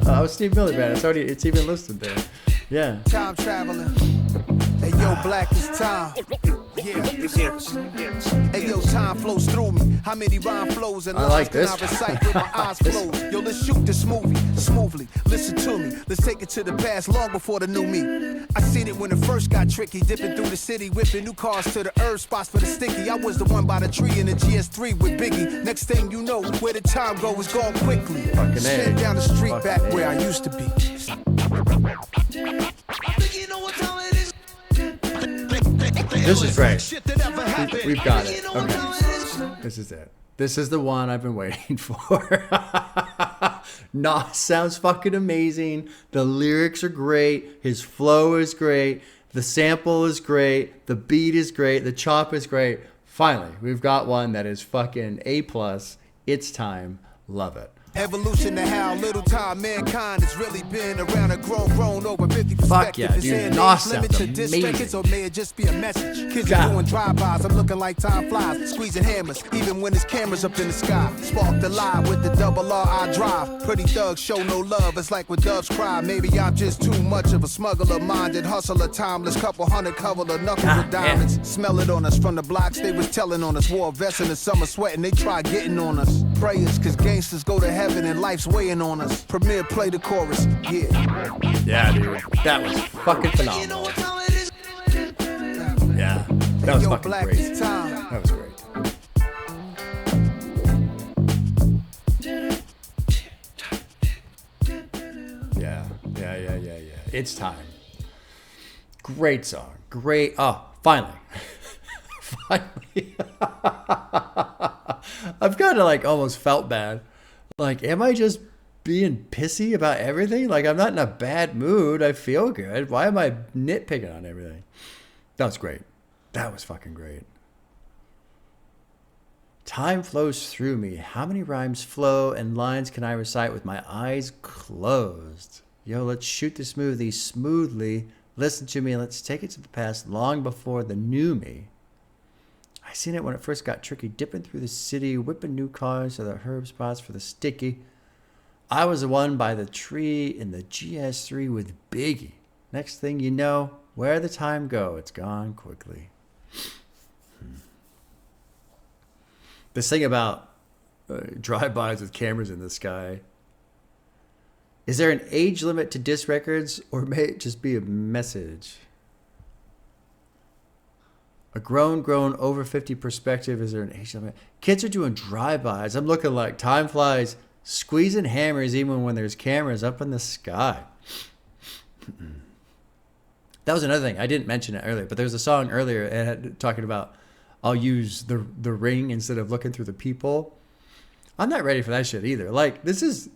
I was Steve Miller, man. It's even listed there. Yeah. Time traveling. Hey, yo, Black, it's time. Yeah. Hey, yo, time flows through me. How many rhyme flows and I lines like can this. I recite with my eyes closed? Yo, let's shoot this movie smoothly. Listen to me. Let's take it to the past, long before the new me. I seen it when it first got tricky. Dipping through the city, whipping new cars to the herb spots for the sticky. I was the one by the tree in the GS3 with Biggie. Next thing you know, where the time go is gone quickly. Fucking Straight down the street, Fucking back A. where I used to be. This is great. We've got it. Okay. This is it. This is the one I've been waiting for. Nas sounds fucking amazing. The lyrics are great. His flow is great. The sample is great. The beat is great. The chop is great. Finally, we've got one that is fucking A+. It's time. Love it. Evolution to how little time mankind has really been around and grown over 50 perspectives. Fuck yeah, dude. Nas sounds amazing. Or may it just be a message? Kids are doing drive-bys, I'm looking like time flies, squeezing hammers, even when there's cameras up in the sky. Spark the lie with the double R I drive. Pretty thugs show no love, it's like when doves cry. Maybe I'm just too much of a smuggler, minded hustler, timeless. Couple hundred covered a knuckle with diamonds. Smell it on us from the blocks, they was telling on us. Wore a vest in the summer sweating, they tried getting on us. Prayers, cause gangsters go to heaven and life's weighing on us. Premier, play the chorus, yeah. Yeah, dude. That was fucking phenomenal. Yeah. That was fucking Black, great. it's time. That was great. Yeah. It's time. Great song. Great. Oh, finally. Finally. I've kind of like almost felt bad. Like, am I just being pissy about everything? Like, I'm not in a bad mood. I feel good. Why am I nitpicking on everything? That was great. That was fucking great. Time flows through me. How many rhymes flow and lines can I recite with my eyes closed? Yo, let's shoot the smoothie smoothly. Listen to me. Let's take it to the past long before the new me. I seen it when it first got tricky, dipping through the city, whipping new cars to the herb spots for the sticky. I was the one by the tree in the GS3 with Biggie. Next thing you know, where the time go, it's gone quickly. This thing about drive-bys with cameras in the sky. Is there an age limit to disc records, or may it just be a message? A grown over 50 perspective. Is there an age limit? Kids are doing drive-bys. I'm looking like time flies, squeezing hammers even when there's cameras up in the sky. That was another thing. I didn't mention it earlier, but there was a song earlier talking about I'll use the ring instead of looking through the peephole. I'm not ready for that shit either. Like, this is...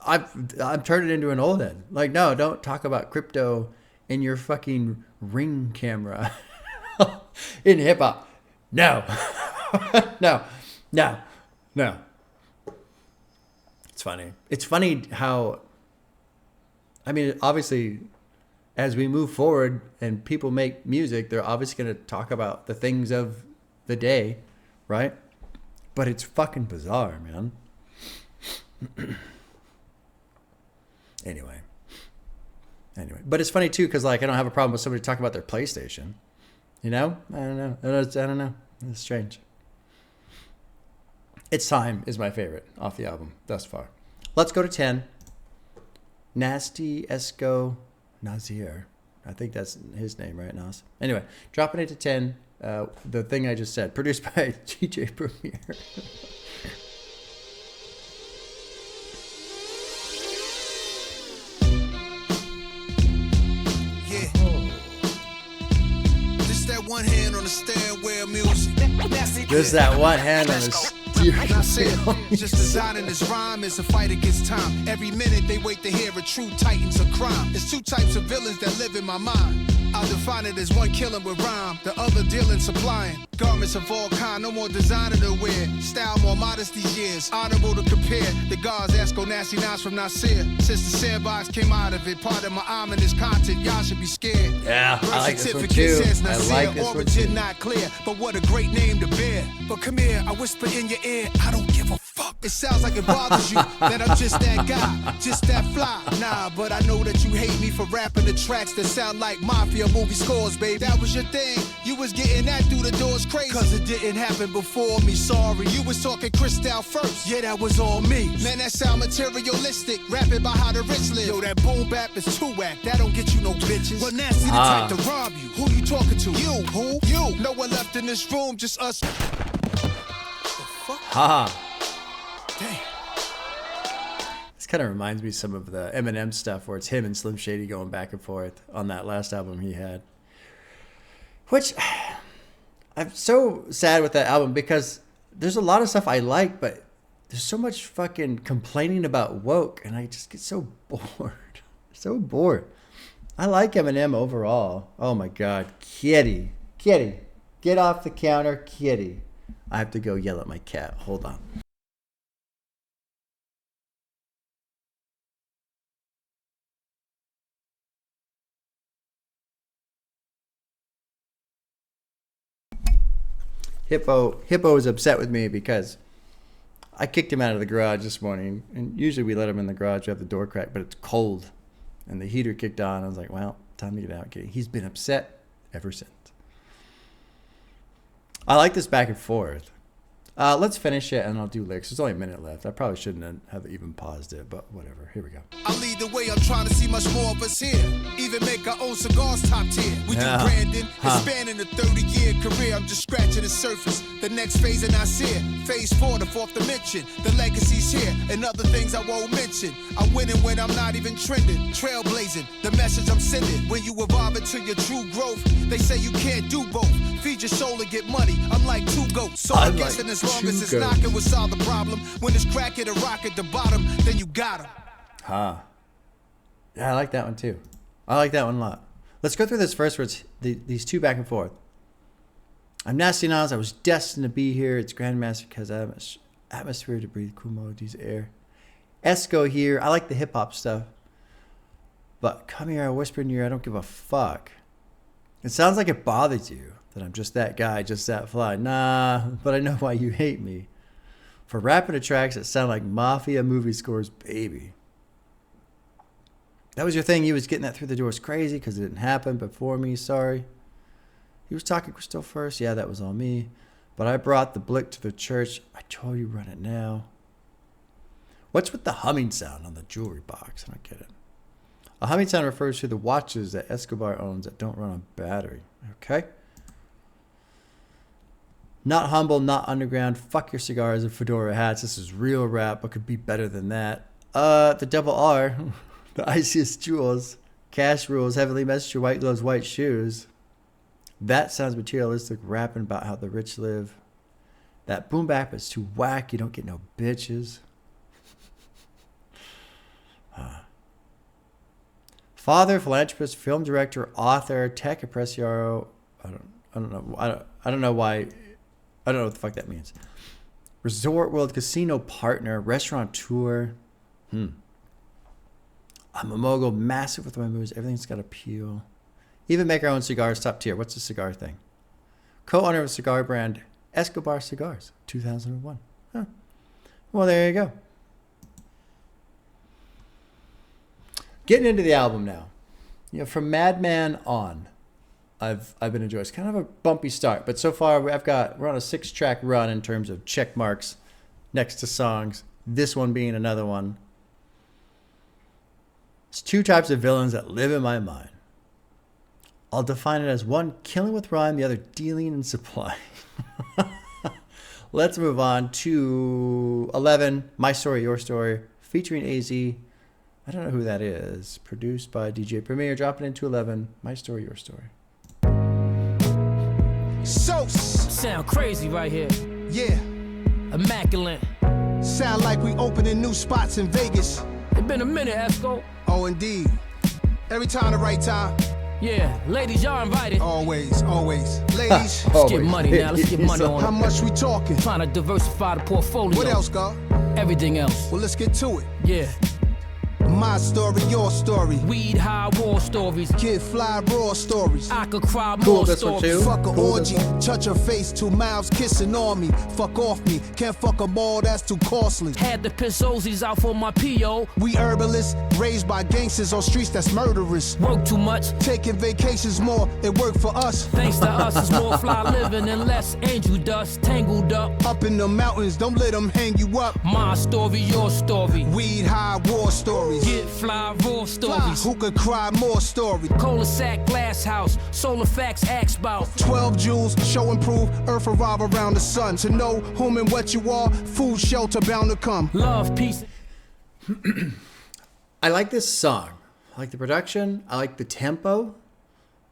I'm turning into an old head. Like, no, don't talk about crypto in your fucking ring camera. In hip hop. No. No. It's funny. It's funny how, I mean, obviously, as we move forward and people make music, they're obviously going to talk about the things of the day, right? But it's fucking bizarre, man. Anyway, but it's funny too because like I don't have a problem with somebody talking about their PlayStation. You know, I don't know. It's strange. It's Time is my favorite off the album thus far. Let's go to 10. Nasty Esco Nasir. I think that's his name, right, Nas? Anyway, dropping it to 10. The thing I just said, produced by DJ Premier. One hand on the stairway of music. Just that one hand on the steering wheel. Just designing this rhyme is a fight against time. Every minute they wait to hear a true titans of crime. There's two types of villains that live in my mind. I'll define it as one killing with rhyme, the other dealing supplying. Garments of all kind, no more designer to wear. Style more modest these years, honorable to compare. The guards Esco nasty Nas from Nasir. Since the sandbox came out of it, part of my ominous content, y'all should be scared. Yeah, I like this one too. I like this one too. Not clear, but what a great name to bear. But come here, I whisper in your ear, I don't give a fuck. It sounds like it bothers you that I'm just that guy, just that fly. Nah, but I know that you hate me for rapping the tracks that sound like mafia movie scores, babe. That was your thing. You was getting that through the doors crazy. Cause it didn't happen before me, sorry. You was talking Cristal first. Yeah, that was all me. Man, that sound materialistic. Rapping about how the rich live. Yo, that boom bap is too whack. That don't get you no bitches. Well, Nasty the type to rob you. Who you talking to? You. Who? You. No one left in this room, just us. The fuck? Ha. Damn. This kind of reminds me some of the Eminem stuff where it's him and Slim Shady going back and forth on that last album he had. Which, I'm so sad with that album because there's a lot of stuff I like, but there's so much fucking complaining about woke, and I just get so bored. So bored. I like Eminem overall. Oh my God. Kitty. Get off the counter, kitty. I have to go yell at my cat. Hold on. Hippo is upset with me because I kicked him out of the garage this morning, and usually we let him in the garage, we have the door cracked, but it's cold, and the heater kicked on. I was like, well, time to get out. He's been upset ever since. I like this back and forth. Let's finish it and I'll do lyrics. There's only a minute left. I probably shouldn't have even paused it, but whatever. Here we go. I lead the way, I'm trying to see much more of us here. Even make our own cigars top tier. We do branding, expanding a 30-year career. I'm just scratching the surface. The next phase in Nasir, phase 4, the 4th dimension. The legacy's here, and other things I won't mention. I'm winning when I'm not even trending. Trailblazing, the message I'm sending. When you evolve into your true growth, they say you can't do both. Feed your soul and get money. I'm like 2 goats. So I'm guessing as long as it's knocking will solve the problem. When it's cracking a rock at the bottom, then you got him. Yeah, I like that one too. I like that one a lot. Let's go through this first where it's these two back and forth. I'm Nasty Nas. I was destined to be here. It's Grandmaster because I have atmosphere to breathe, cool melodies, air. Esco here. I like the hip hop stuff. But come here, I whisper in your ear. I don't give a fuck. It sounds like it bothers you that I'm just that guy, just that fly. Nah, but I know why you hate me. For rapping to tracks that sound like mafia movie scores, baby. That was your thing. He was getting that through the doors crazy because it didn't happen before me. Sorry. He was talking Crystal first. Yeah, that was all me. But I brought the blick to the church. I told you run it now. What's with the humming sound on the jewelry box? I don't get it. A humming sound refers to the watches that Escobar owns that don't run on battery. Okay. Not humble, not underground. Fuck your cigars and fedora hats. This is real rap, but could be better than that. The double R. The iciest jewels. Cash rules. Heavenly messenger. White gloves. White shoes. That sounds materialistic. Rapping about how the rich live. That boom bap is too whack. You don't get no bitches. Father, philanthropist, film director, author, tech impresario. I don't know why. I don't know what the fuck that means. Resort World Casino partner, restaurateur. I'm a mogul, massive with my moves. Everything's got appeal. Even make our own cigars, top tier. What's a cigar thing? Co-owner of a cigar brand, Escobar Cigars, 2001. Huh. Well, there you go. Getting into the album now. You know, from Madman on, I've been enjoying. It's kind of a bumpy start, but so far we're on a 6-track run in terms of check marks next to songs. This one being another one. It's 2 types of villains that live in my mind. I'll define it as one killing with rhyme, the other dealing in supply. Let's move on to 11, My Story, Your Story, featuring AZ. I don't know who that is. Produced by DJ Premier. Dropping into 11, My Story, Your Story. Sound crazy right here. Yeah. Immaculate. Sound like we opening new spots in Vegas. It's been a minute, Esco. Oh, indeed. Every time the right time. Yeah, ladies, y'all invited. Always. Ladies. Let's get money now. Let's get money on How it. much we talking? Trying to diversify the portfolio. What else, God? Everything else. Well, let's get to it. Yeah. My story, your story. Weed high war stories. Kid fly raw stories. I could cry Cool, more this one stories. too. Fuck a Cool, orgy, this one. touch her face, 2 mouths kissing on me. Fuck off me, can't fuck 'em all, that's too costly. Had to piss Ozzy's out for my P.O. We herbalists, raised by gangsters on streets that's murderous. Work too much. Taking vacations more, it worked for us. Thanks to us, it's more fly living and less angel dust. Tangled up. Up in the mountains, don't let them hang you up. My story, your story. Weed high war stories. Get fly raw Fly, stories. who could cry more stories? Cul-de-sac glass house. Solar facts ask about. 12 jewels, show and prove, earth revolve around the sun. To know whom and what you are, food, shelter bound to come. Love, peace. I like this song. I like the production. I like the tempo.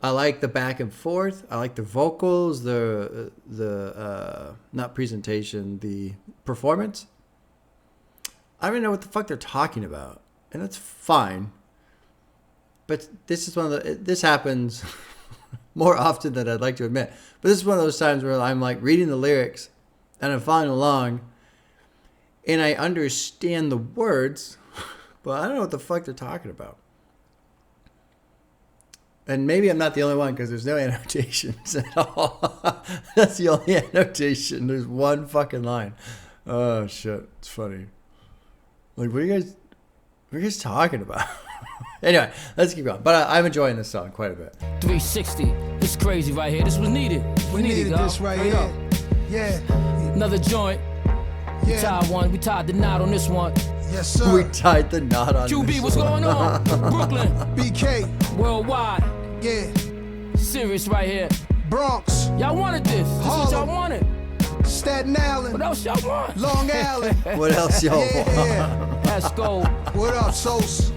I like the back and forth. I like the vocals, the not presentation, the performance. I don't even know what the fuck they're talking about. And that's fine. But this is this happens more often than I'd like to admit. But this is one of those times where I'm like reading the lyrics and I'm following along and I understand the words, but I don't know what the fuck they're talking about. And maybe I'm not the only one because there's no annotations at all. That's the only annotation. There's one fucking line. Oh shit, it's funny. Like, what are you guys talking about? Anyway, let's keep going. But I'm enjoying this song quite a bit. 360. This crazy right here. This was needed. We needed dog. this right Straight here. up. Yeah. Another joint. Yeah. Tied one. We tied the knot on this one. Yes, sir. We tied the knot on QB, this what's one. going on? Brooklyn. BK. Worldwide. Yeah. Serious right here. Bronx. Y'all wanted this. This is what y'all wanted. Staten Island. What else y'all want? Long Island. What else y'all want? Yeah. Esco. What up, Sos?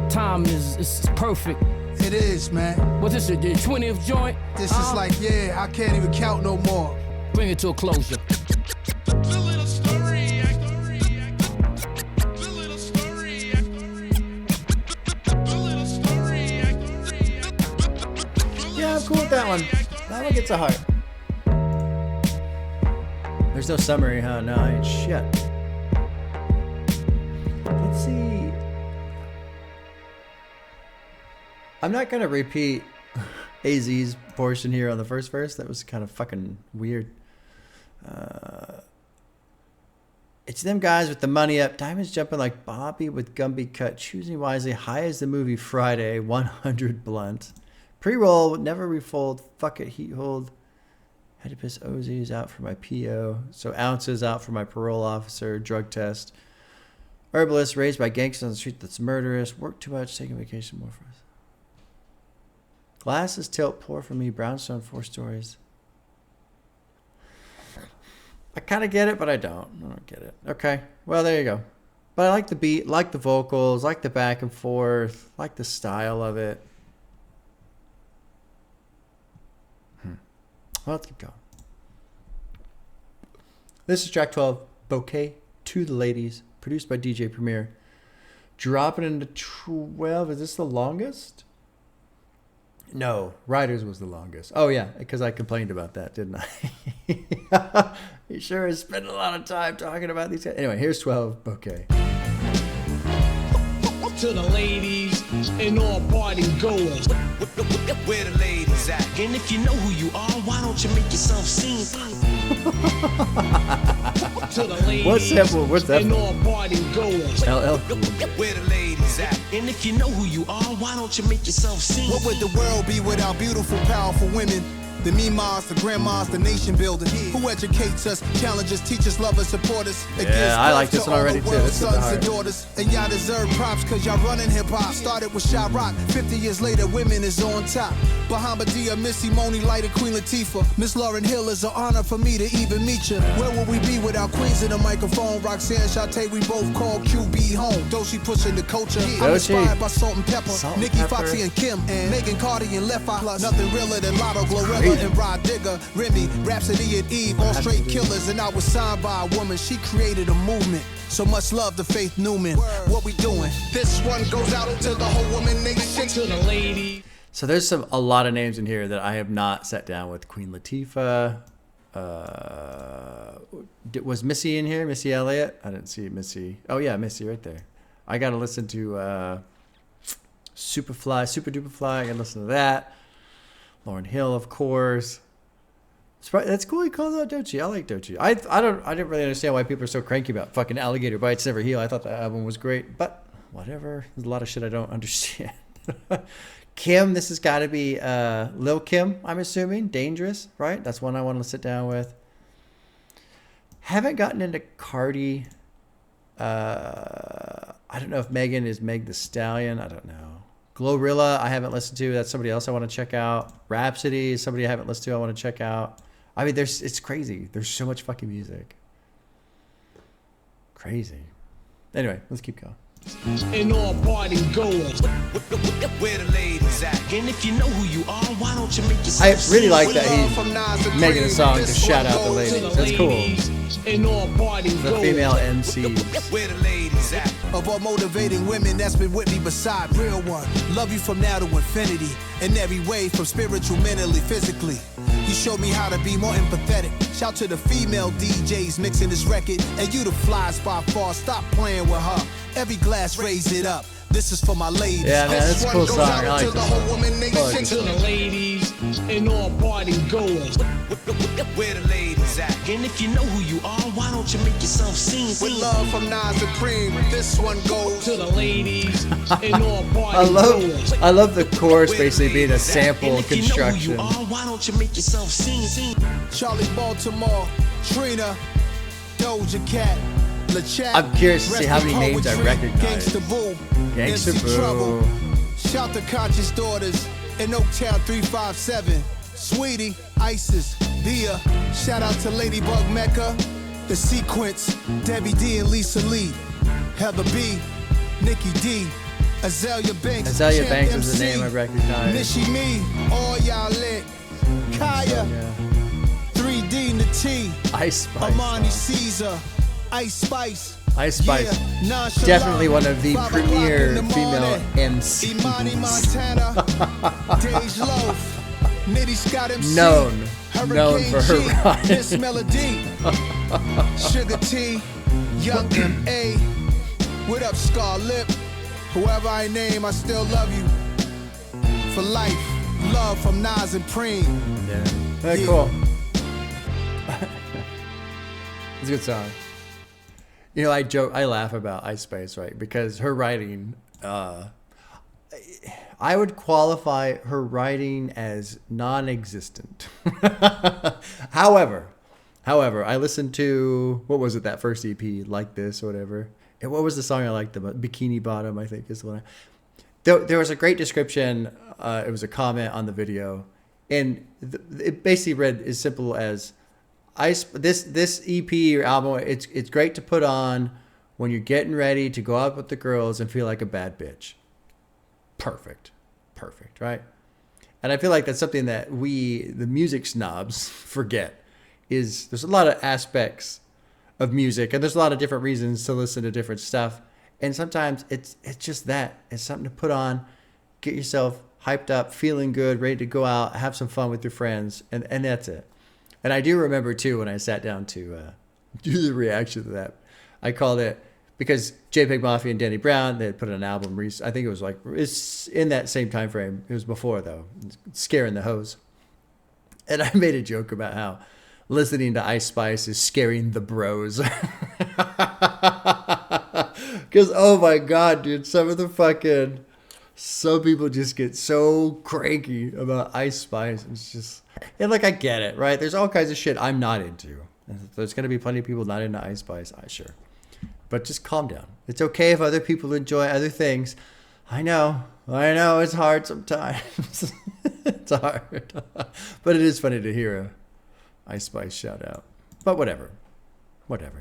Time is perfect. It is, man. What's this, the 20th joint? This is like, yeah, I can't even count no more. Bring it to a closure. Yeah, I'm cool with that one. That one gets a heart. There's no summary, huh? No, I ain't shit. Let's see. I'm not gonna repeat AZ's portion here on the first verse. That was kind of fucking weird. It's them guys with the money up, diamonds jumping like Bobby with Gumby cut, choosing wisely, high as the movie Friday, 100 blunt. Pre-roll, never refold, fuck it, heat hold. Had to piss OZs out for my PO. So ounces out for my parole officer, drug test. Herbalist raised by gangsters on the street that's murderous. Work too much, taking vacation more for us. Glasses tilt, pour for me, brownstone, 4 stories. I kind of get it, but I don't. I don't get it. Okay, well, there you go. But I like the beat, like the vocals, like the back and forth, like the style of it. Well, let's keep going. This is track 12, Bouquet, To the Ladies, produced by DJ Premier. Dropping into 12. Is this the longest? No, Riders was the longest. Oh, yeah, because I complained about that, didn't I? You sure is spending a lot of time talking about these guys. Anyway, here's 12, Bouquet. To the ladies and all party goers. Where the ladies at? And if you know who you are, why don't you make yourself seen? To the ladies What's that? and all party goers. LL. Where the ladies at? And if you know who you are, why don't you make yourself seen? What would the world be without beautiful, powerful women? The Mimas, the grandmas, the nation builders. Who educates us, challenges, teachers, love us, support us. Yeah, I like this one already too. This is the Sons heart. and daughters. And y'all deserve props cause y'all running hip hop. Started with Shy Rock, 50 years later, women is on top. Bahamadia, Missy, Moni, Lighter, Queen Latifah. Miss Lauryn Hill is an honor for me to even meet you. Where would we be without Queens in the microphone? Roxanne, Shantae, we both call QB home. Doshi pushing the culture. I'm inspired by Salt and Pepper. Nikki, Foxy, and Kim. And Megan Cardi and Left Eye. Plus, nothing realer than Lotto, Glorilla, and Rod Digger. Remy, Rhapsody, and Eve, all straight killers. And I was signed by a woman. She created a movement. So much love to Faith Newman. What we doing? This one goes out to the whole woman nation. To the ladies. So there's a lot of names in here that I have not sat down with. Queen Latifah. Was Missy in here? Missy Elliott? I didn't see Missy. Oh yeah, Missy right there. I got to listen to Super Duper Fly. I got to listen to that. Lauryn Hill, of course. That's cool. He calls out Doechii. I like Doechii. I didn't really understand why people are so cranky about fucking Alligator Bites Never Heal. I thought the album was great, but whatever. There's a lot of shit I don't understand. Kim, this has got to be Lil Kim, I'm assuming. Dangerous, right? That's one I want to sit down with. Haven't gotten into Cardi. I don't know if Megan is Meg the Stallion. I don't know. Glorilla, I haven't listened to. That's somebody else I want to check out. Rhapsody is somebody I haven't listened to. I want to check out. I mean, it's crazy. There's so much fucking music. Crazy. Anyway, let's keep going. And all party goers. Where the ladies at? And if you know who you are, why don't you make yourself I really like that he's making a song to shout out the ladies. That's cool. And all party The goers. female MC. Where the ladies at? Of all motivating women that's been with me beside real one. Love you from now to infinity. In every way, from spiritual, mentally, physically. You showed me how to be more empathetic. Shout to the female DJs mixing this record. And you the flies by far. Stop playing with her. Every glass, raise it up. This is for my ladies. Yeah, man, that's a cool song. I like to the this whole song. woman nation. To the ladies and all party goers. Where the ladies at? And if you know who you are, why don't you make yourself seen? With love from Nas Supreme, this one goes To the ladies and all party goers. I love the chorus basically being a sample And if you know who you construction. are, why don't you make yourself seen? Charlie Baltimore, Trina, Doja Cat, LaChat. I'm curious to see how many Rest in names I Poetry, recognize. Gangsta Boo, Gangsta MC Boo. Trouble. Shout to Conscious Daughters in Oaktown 357. Sweetie, Isis, Bia. Shout out to Ladybug Mecca, The Sequence, Debbie D and Lisa Lee, Heather B, Nikki D, Azalea Banks. Azalea Champ Banks is the MC, name I recognize. Nishi Me, all y'all lit. Kaya, 3D Nati, Ice Spice. Amani Caesar, Ice Spice. Ice Spice. Yeah, nonchalant. Definitely one of the 5 o'clock premier in the female morning. MCs. Imani Montana, Dej Loaf, Nitty Scott MC, Known Hurricane for her G, rhymes. Miss Melody, Sugar T, Young M.A. What up, Scar Lip? Whoever I name, I still love you. For life, love from Nas and Preem. Yeah. Very cool. It's a good song. You know, I laugh about Ice Spice, right? Because her writing, I would qualify her writing as non-existent. However, I listened to, what was it, that first EP, Like This or whatever. And what was the song I liked the most? Bikini Bottom, I think is the one. There was a great description. It was a comment on the video. And it basically read as simple as, this EP or album, it's great to put on when you're getting ready to go out with the girls and feel like a bad bitch. Perfect, right? And I feel like that's something that we, the music snobs, forget. Is there's a lot of aspects of music, and there's a lot of different reasons to listen to different stuff. And sometimes it's just that. It's something to put on, get yourself hyped up, feeling good, ready to go out, have some fun with your friends, and that's it. And I do remember, too, when I sat down to do the reaction to that, I called it, because JPEG Mafia and Danny Brown, they had put an album, I think it was like, it's in that same time frame. It was before, though, Scaring the Hose. And I made a joke about how listening to Ice Spice is scaring the bros. Because, oh my God, dude, some people just get so cranky about Ice Spice. It's just, and like, I get it, right? There's all kinds of shit I'm not into. There's going to be plenty of people not into Ice Spice, sure. But just calm down. It's okay if other people enjoy other things. I know, it's hard sometimes. It's hard. But it is funny to hear a Ice Spice shout out. But whatever.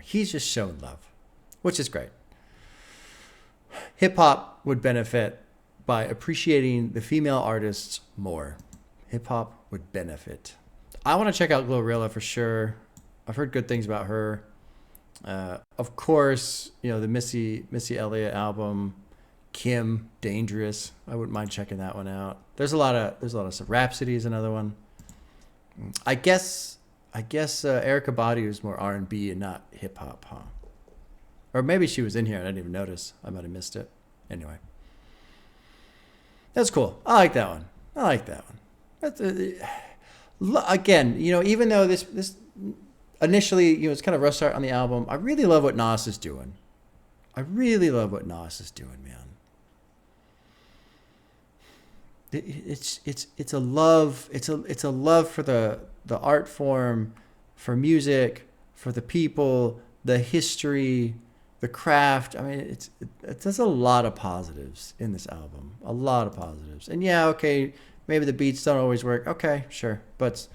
He's just shown love, which is great. Hip hop would benefit by appreciating the female artists more. Hip hop would benefit. I want to check out Glorilla for sure. I've heard good things about her. Of course, you know, the Missy Elliott album, Kim, Dangerous. I wouldn't mind checking that one out. There's a lot of stuff. Rhapsody is another one. I guess Erykah Badu is more R&B and not hip hop, huh? Or maybe she was in here and I didn't even notice. I might have missed it. Anyway, that's cool. I like that one. That's, again, you know, even though this initially, you know, it's kind of rough start on the album, I really love what Nas is doing. Man. It's a love. It's a love for the art form, for music, for the people, the history, the craft. I mean, there's a lot of positives in this album. A lot of positives. And yeah, okay, maybe the beats don't always work. Okay, sure, but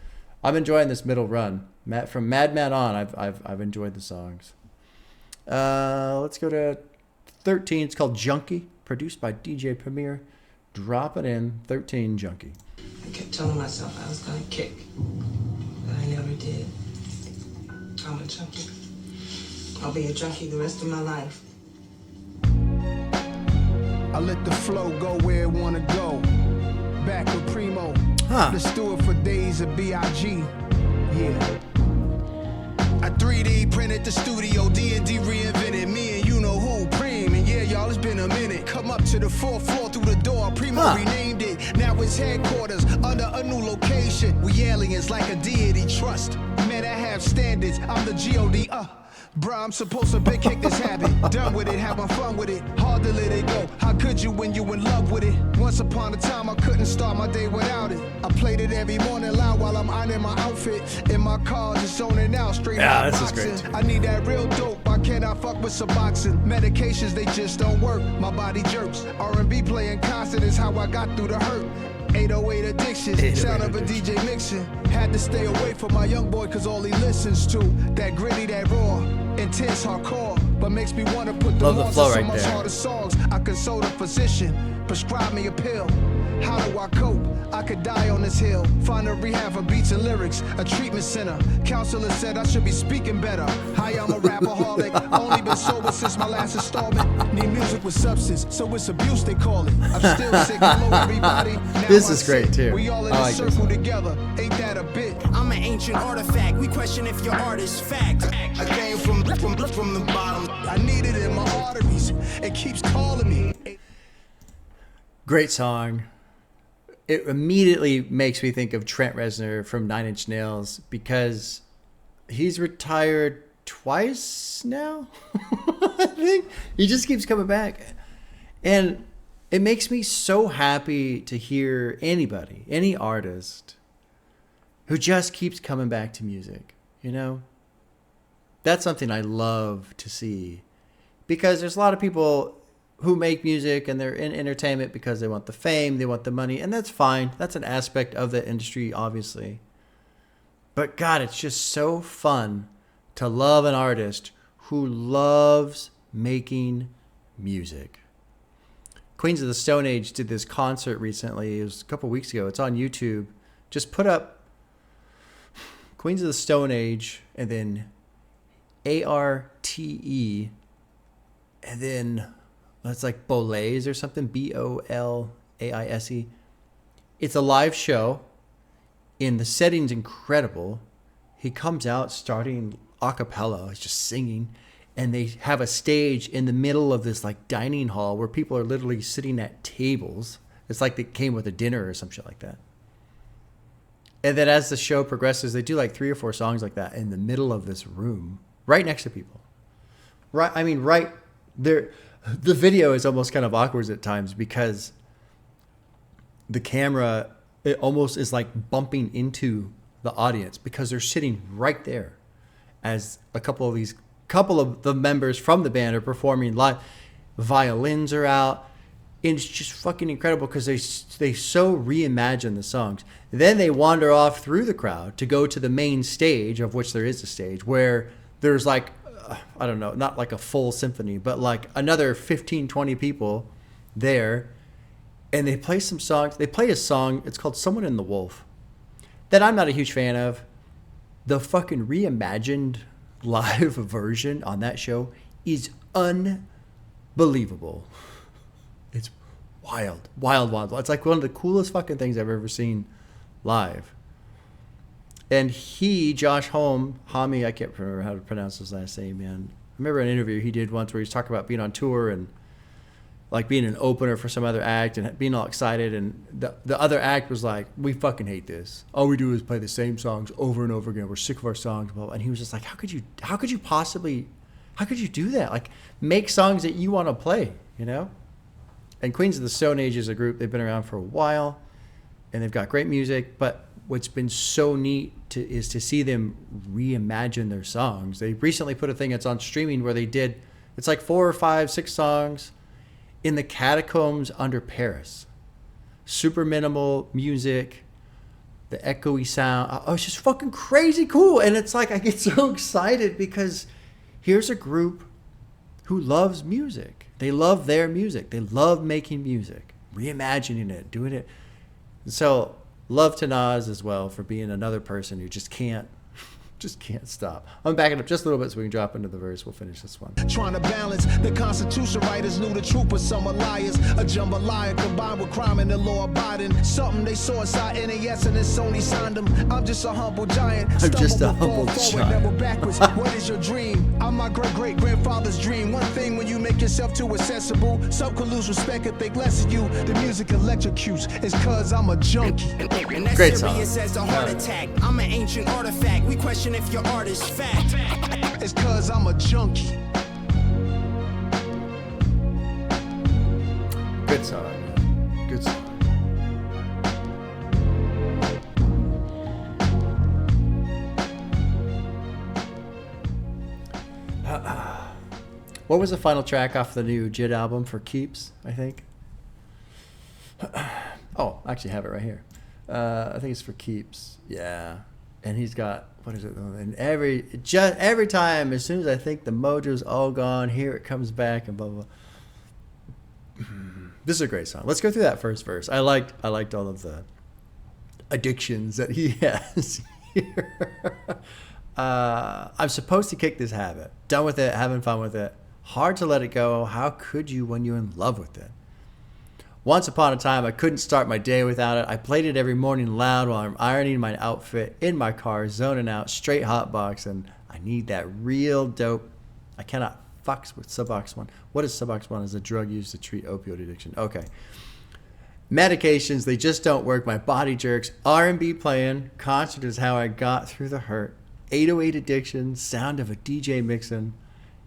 I'm enjoying this middle run. From Madman on, I've enjoyed the songs. Let's go to 13. It's called Junkie, produced by DJ Premier. Drop it in, 13, Junkie. I kept telling myself I was gonna kick, but I never did. I'm a junkie. I'll be a junkie the rest of my life. I let the flow go where it wanna go. Back with Primo. Let's do it for days of B.I.G. Yeah. I 3D printed the studio, D&D reinvented me and you know who, Preem. And yeah, y'all, it's been a minute. Come up to the fourth floor through the door. Primo renamed it. Now it's headquarters under a new location. We aliens like a deity trust. Man, I have standards. I'm the G.O.D. Bruh, I'm supposed to big kick this habit. Done with it, having fun with it. Hard to let it go. How could you when you in love with it? Once upon a time, I couldn't start my day without it. I played it every morning loud while I'm ironing my outfit. In my car, just zoning out, straight out this is boxing. great. I need that real dope. Why can't I fuck with Suboxone? Medications, they just don't work. My body jerks. R&B playing constant is how I got through the hurt. 808 addiction, sound of a DJ mixing. Had to stay away from my young boy cause all he listens to that gritty, that raw, intense hardcore, but makes me want to put the Love the flow right much there. harder songs. I consult a physician, prescribe me a pill. How do I cope? I could die on this hill. Find a rehab for beats and lyrics, a treatment center. Counselor said I should be speaking better. Hi, I'm a rapaholic, only been sober since my last installment. Need music with substance, so it's abuse they call it. I'm still sick, hello everybody. Now This I'm is great, sick. too. We all in I a like this circle one. together, ain't that a bit? I'm an ancient artifact. We question if your art is fact. I came from the bottom. I need it in my arteries, it keeps calling me. Great song. It immediately makes me think of Trent Reznor from Nine Inch Nails because he's retired twice now. I think he just keeps coming back. And it makes me so happy to hear anybody, any artist who just keeps coming back to music, you know? That's something I love to see because there's a lot of people who make music and they're in entertainment because they want the fame, they want the money, and that's fine. That's an aspect of the industry, obviously. But God, it's just so fun to love an artist who loves making music. Queens of the Stone Age did this concert recently. It was a couple weeks ago. It's on YouTube. Just put up Queens of the Stone Age and then ARTE and then it's like Bolaise or something, BOLAISE. It's a live show, and the setting's incredible. He comes out starting a cappella, he's just singing, and they have a stage in the middle of this like dining hall where people are literally sitting at tables. It's like they came with a dinner or some shit like that. And then as the show progresses, they do like 3 or 4 songs like that in the middle of this room, right next to people. Right, I mean, right there. The video is almost kind of awkward at times because the camera, it almost is like bumping into the audience because they're sitting right there as a couple of the members from the band are performing live. Violins are out. And it's just fucking incredible because they so reimagine the songs. Then they wander off through the crowd to go to the main stage, of which there is a stage, where there's like, I don't know, not like a full symphony, but like another 15, 20 people there. And they play some songs. They play a song. It's called Someone in the Wolf that I'm not a huge fan of. The fucking reimagined live version on that show is unbelievable. It's wild. It's like one of the coolest fucking things I've ever seen live. And Josh Homme, I can't remember how to pronounce his last name, man. I remember an interview he did once where he was talking about being on tour and like being an opener for some other act and being all excited. And the other act was like, we fucking hate this. All we do is play the same songs over and over again. We're sick of our songs. Blah, blah. And he was just like, how could you do that? Like, make songs that you want to play, you know? And Queens of the Stone Age is a group. They've been around for a while and they've got great music, but what's been so neat is to see them reimagine their songs. They recently put a thing that's on streaming where it's like 4 or 5, 6 songs in the catacombs under Paris. Super minimal music, the echoey sound. Oh, it's just fucking crazy cool. And it's like, I get so excited because here's a group who loves music. They love their music. They love making music, reimagining it, doing it. So love to Nas as well for being another person who just can't Just can't stop. I'm backing up just a little bit so we can drop into the verse. We'll finish this one. Trying to balance the Constitution writers knew the truth, but some are liars. A jambalaya combined with crime and the law abiding. Something they saw inside NAS and then Sony signed them. I'm just a humble giant. I'm just a humble forward, never backwards. What is your dream? I'm my great-great-grandfather's dream. One thing when you make yourself too accessible, some could lose respect and think less of you. The music electrocutes. It's cause I'm a junkie. And that's Great song. serious as a heart attack. I'm an ancient artifact. We question if your art is fact. It's cause I'm a junkie. Good song. Good song. What was the final track off the new GiT album for Keeps, I think? Oh, I actually have it right here. I think it's for Keeps. Yeah. And he's got, what is it? And every time, as soon as I think the mojo's all gone, here it comes back and blah, blah, blah. This is a great song. Let's go through that first verse. I liked all of the addictions that he has here. I'm supposed to kick this habit. Done with it, having fun with it. Hard to let it go. How could you when you're in love with it? Once upon a time, I couldn't start my day without it. I played it every morning loud while I'm ironing my outfit in my car, zoning out, straight hotbox, and I need that real dope. I cannot fuck with Subox One. What is Subox One? Is a drug used to treat opioid addiction. Okay. Medications, they just don't work. My body jerks. R&B playing. Concert is how I got through the hurt. 808 addiction. Sound of a DJ mixing.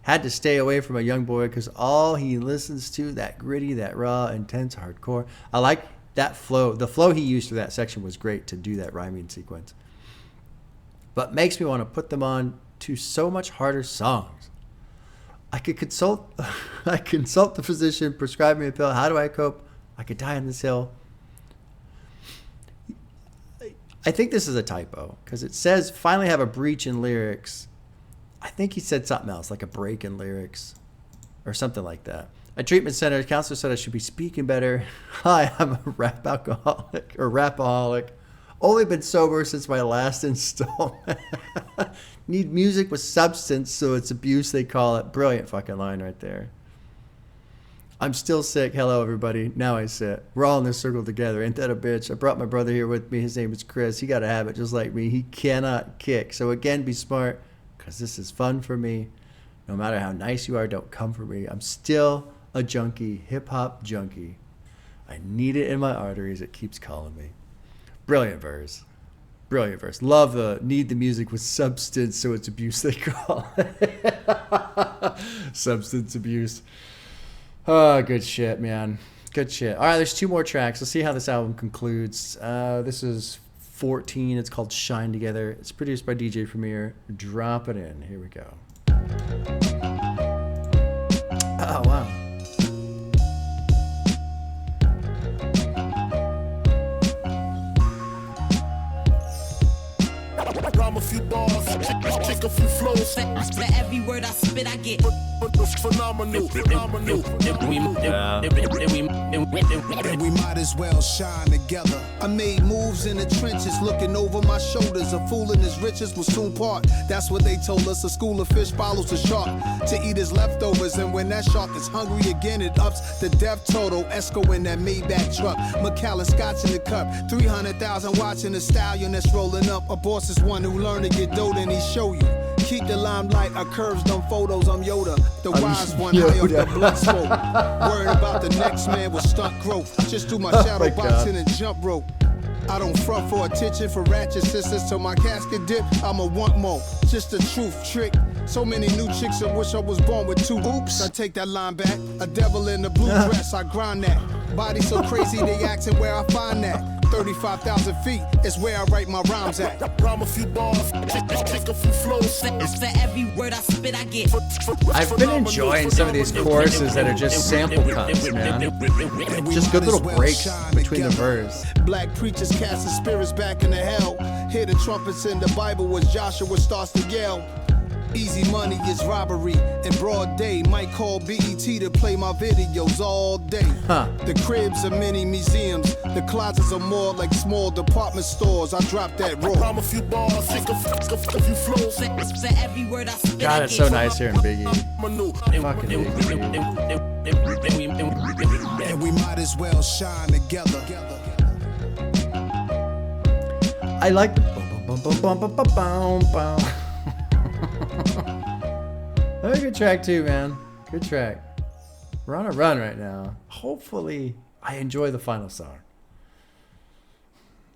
Had to stay away from a young boy because all he listens to, that gritty, that raw, intense, hardcore. I like that flow. The flow he used for that section was great to do that rhyming sequence. But makes me want to put them on to so much harder songs. I consult the physician, prescribe me a pill. How do I cope? I could die on this hill. I think this is a typo because it says finally have a breach in lyrics. I think he said something else, like a break in lyrics or something like that. A treatment center, counselor said I should be speaking better. Hi, I'm a rapaholic. Only been sober since my last installment. Need music with substance, so it's abuse, they call it. Brilliant fucking line right there. I'm still sick. Hello, everybody. Now I sit. We're all in this circle together. Ain't that a bitch? I brought my brother here with me. His name is Chris. He got a habit just like me. He cannot kick. So again, be smart. Because this is fun for me. No matter how nice you are, don't come for me. I'm still a junkie, hip-hop junkie. I need it in my arteries. It keeps calling me. Brilliant verse. Brilliant verse. Love the need the music with substance, so it's abuse, they call it. Substance abuse. Oh, good shit, man. Good shit. All right, there's 2 more tracks. Let's see how this album concludes. This is 14. It's called Shine Together. It's produced by DJ Premier. Drop it in. Here we go. Oh, wow. Rhyme a few bars, kick a few flows. For every word I spit, I get Phenomenal. And we might as well shine together. I made moves in the trenches, looking over my shoulders. A fool and his riches will soon part. That's what they told us. A school of fish follows a shark to eat his leftovers. And when that shark is hungry again, it ups the death total. Esco in that Maybach truck, Macallan Scotch in the cup. 300,000 watching the stallion that's rolling up. A boss is one who learned to get dope and he show you. Keep the limelight, I curves them photos, I'm Yoda. The wise one, high up the blood smoke. Worried about the next man with stunt growth. Just do my shadow boxing and jump rope. I don't front for attention for ratchet sisters. Till my casket dip, I'ma want more. Just a truth trick. So many new chicks that wish I was born with 2 oops. I take that line back. A devil in the blue dress, I grind that. Body so crazy, they asking where I find that. 35,000 feet is where I write my rhymes at. Rhyme a few bars, kick a few flows. for every word I spit, I get. I've been enjoying some of these choruses that are just sample cuts, man. Just good little breaks between the verse. Black preachers casting spirits back into hell. Hear the trumpets in the Bible as Joshua starts to yell. Easy money is robbery. In broad day, might call BET to play my videos all day. The cribs are mini museums. The closets are more like small department stores. I drop that raw. I'm a few bars, think of a few flows. For every word I spit, God, it's so nice here in Biggie. Fucking Biggie. And we might as well shine together. I like That's a good track too, man. Good track. We're on a run right now. Hopefully, I enjoy the final song.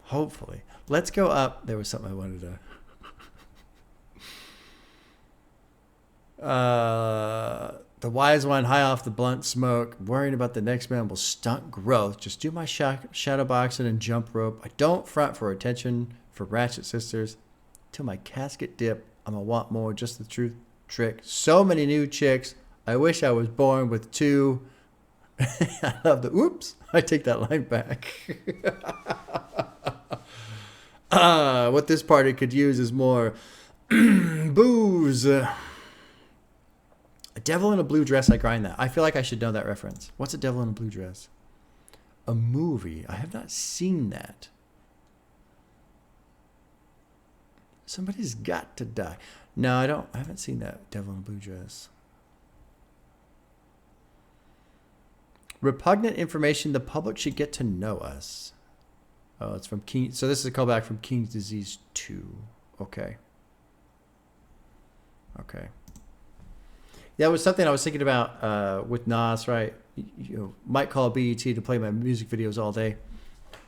Hopefully. Let's go up. There was something I wanted to... the wise one, high off the blunt smoke, worrying about the next man will stunt growth. Just do my shadow boxing and jump rope. I don't front for attention for ratchet sisters. Till my casket dip, I'ma want more, just the truth trick. So many new chicks. I wish I was born with two. I love the oops. I take that line back. What this party could use is more booze. A devil in a blue dress, I grind that. I feel like I should know that reference. What's a devil in a blue dress? A movie. I have not seen that. Somebody's got to die. No, I don't. I haven't seen that devil in a blue dress. Repugnant information. The public should get to know us. Oh, it's from King. So this is a callback from King's Disease 2. Okay. Okay. That was something I was thinking about with Nas, right? You know, might call BET to play my music videos all day.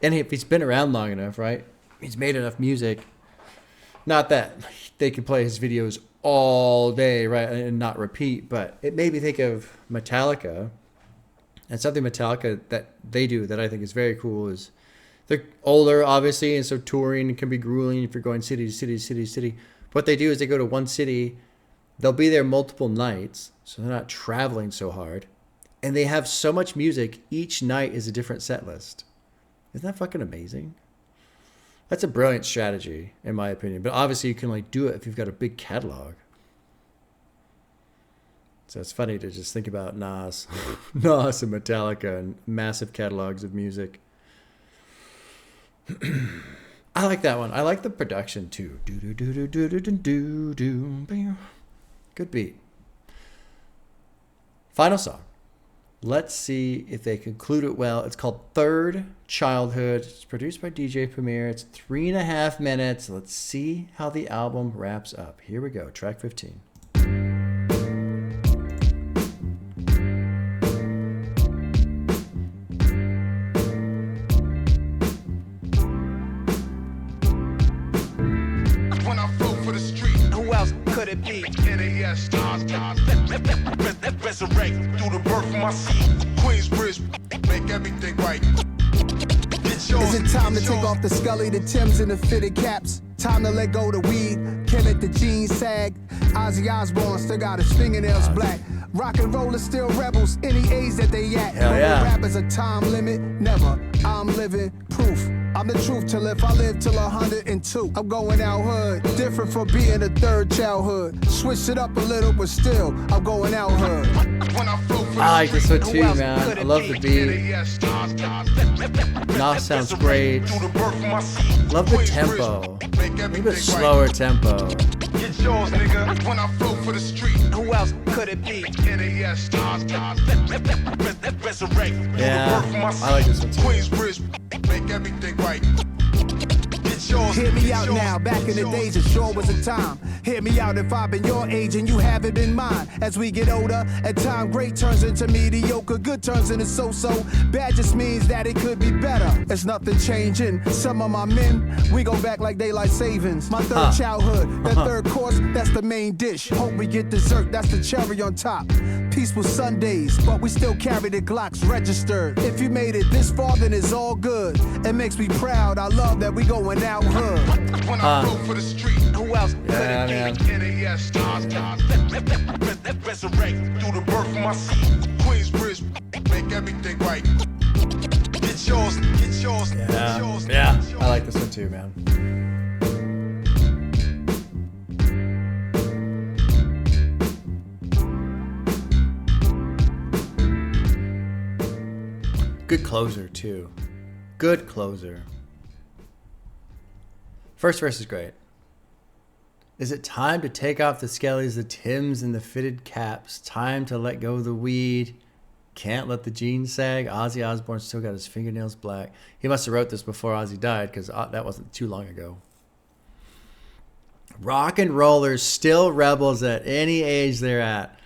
And if he's been around long enough, right? He's made enough music. Not that they can play his videos all day, right? And not repeat, but it made me think of Metallica. And something Metallica that they do that I think is very cool is they're older, obviously, and so touring can be grueling if you're going city to city to city to city. What they do is they go to one city. They'll be there multiple nights, so they're not traveling so hard. And they have so much music, each night is a different set list. Isn't that fucking amazing? That's a brilliant strategy, in my opinion. But obviously, you can like do it if you've got a big catalog. So it's funny to just think about Nas, Nas and Metallica and massive catalogs of music. I like that one. I like the production too. Good beat. Final song. Let's see if they conclude it well. It's called Third Childhood. It's produced by DJ Premier. It's 3.5 minutes. Let's see how the album wraps up. Here we go. Track 15. When I flow for the street, Who else could it be? NAS, resurrect through the birth of my seed. Queensbridge, make everything right. Is it time to take off the Scully, the Timbs, and the fitted caps? Time to let go the weed, can't let the jeans sag. Ozzy Osbourne still got his fingernails black. Rock and roll is still rebels, any age that they at. Hell yeah. Rap is a time limit, never. I'm living proof. I'm the truth till if I live till 102. I'm going out hood, different from being a third childhood. Switch it up a little, but still, I'm going out hood. I like this one too, man. I love the beat. Nas sounds great. Love the tempo. A little bit slower tempo. Get yours, nigga. When I flow for the street. Who else could it be? NAS, resurrect. Yeah, I like this one too. Queensbridge, make everything right. Hear me out now, back in the days it sure was a time. Hear me out if I've been your age and you haven't been mine. As we get older, at time great turns into mediocre, good turns into so-so. Bad just means that it could be better. There's nothing changing. Some of my men, we go back like daylight savings. My third childhood, that third course, that's the main dish. Hope we get dessert, that's the cherry on top. Peaceful Sundays, but we still carry the Glocks registered. If you made it this far, then it's all good. It makes me proud, I love that we going out hood. When I flow for the street. Who else could Yeah, it be? man. NAS, resurrect through the birth of my seed. Queensbridge, make everything right. Get yours, get yours, get yours. Yeah, I like this one too, man. Good closer, too. Good closer. First verse is great. Is it time to take off the skellies, the Timbs, and the fitted caps? Time to let go of the weed. Can't let the jeans sag. Ozzy Osbourne still got his fingernails black. He must have wrote this before Ozzy died, because that wasn't too long ago. Rock and rollers still rebels at any age they're at.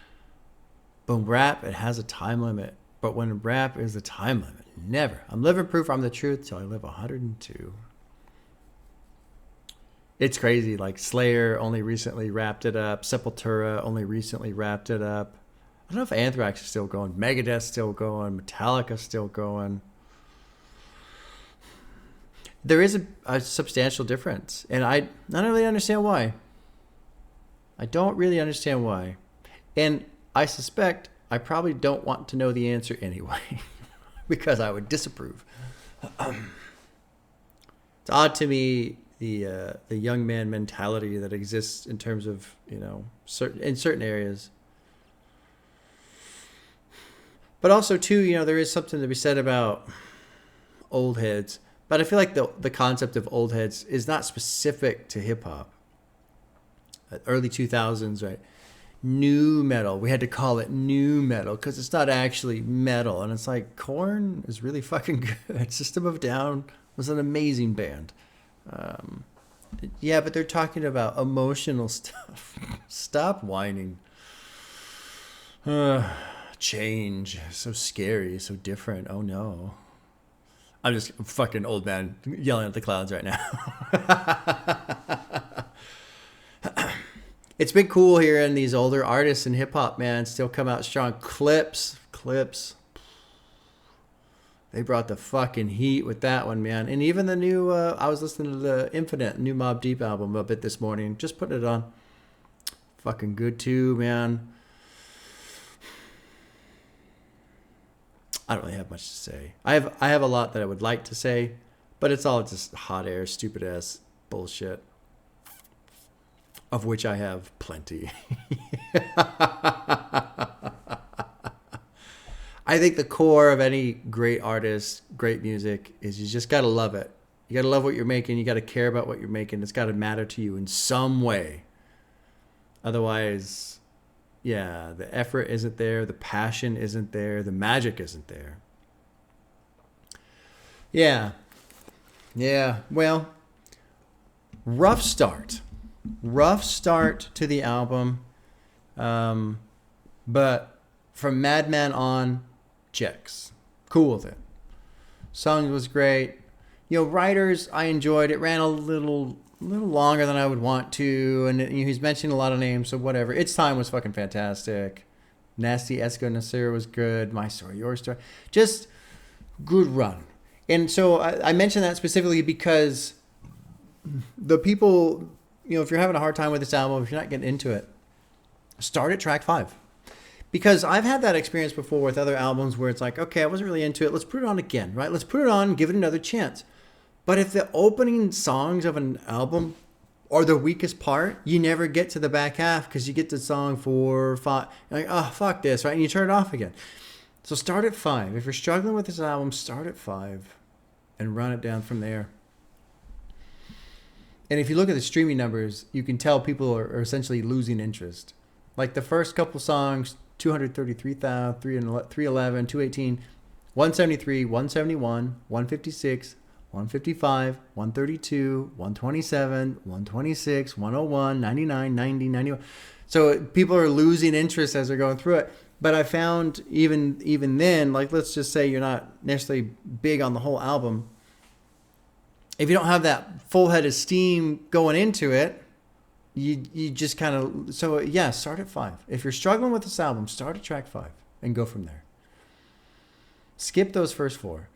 But rap, it has a time limit. But when rap is the time limit, never. I'm living proof I'm the truth till I live 102. It's crazy. Like Slayer only recently wrapped it up. Sepultura only recently wrapped it up. I don't know if Anthrax is still going. Megadeth's still going. Metallica's still going. There is a substantial difference. And I don't really understand why. I don't really understand why. And I suspect I probably don't want to know the answer anyway. Because I would disapprove. It's odd to me the young man mentality that exists in terms of, in certain areas. But also too, there is something to be said about old heads. But I feel like the concept of old heads is not specific to hip hop. Early 2000s, right? New metal. We had to call it new metal because it's not actually metal. And it's like, Korn is really fucking good. System of a Down was an amazing band. Yeah, but they're talking about emotional stuff. Stop whining. Change. So scary. So different. Oh no. I'm just a fucking old man yelling at the clouds right now. It's been cool hearing these older artists in hip hop, man, still come out strong. Clips. They brought the fucking heat with that one, man. And even the new, I was listening to the Infinite new Mobb Deep album a bit this morning. Just put it on. Fucking good too, man. I don't really have much to say. I have a lot that I would like to say, but it's all just hot air, stupid ass bullshit. Of which I have plenty. I think the core of any great artist, great music, is you just got to love it. You got to love what you're making. You got to care about what you're making. It's got to matter to you in some way. Otherwise, yeah, the effort isn't there. The passion isn't there. The magic isn't there. Yeah. Well, rough start to the album. But from Madman on, checks. Cool with it. Song was great. Writers, I enjoyed it. Ran a little longer than I would want to. And he's mentioning a lot of names, so whatever. Its Time was fucking fantastic. Nasty, Esco, Nasir was good. My Story, Your Story. Just good run. And so I mentioned that specifically because the people, if you're having a hard time with this album, if you're not getting into it, start at track 5. Because I've had that experience before with other albums where it's like, okay, I wasn't really into it. Let's put it on again, right? Let's put it on and give it another chance. But if the opening songs of an album are the weakest part, you never get to the back half because you get to song 4, 5. You're like, oh, fuck this, right? And you turn it off again. So start at 5. If you're struggling with this album, start at 5 and run it down from there. And if you look at the streaming numbers, you can tell people are essentially losing interest. Like the first couple songs, 233,000, 311, 218, 173, 171, 156, 155, 132, 127, 126, 101, 99, 90, 91. So people are losing interest as they're going through it. But I found even then, like let's just say you're not necessarily big on the whole album. If you don't have that full head of steam going into it, you just kind of... So, yeah, start at 5. If you're struggling with this album, start at track 5 and go from there. Skip those first 4.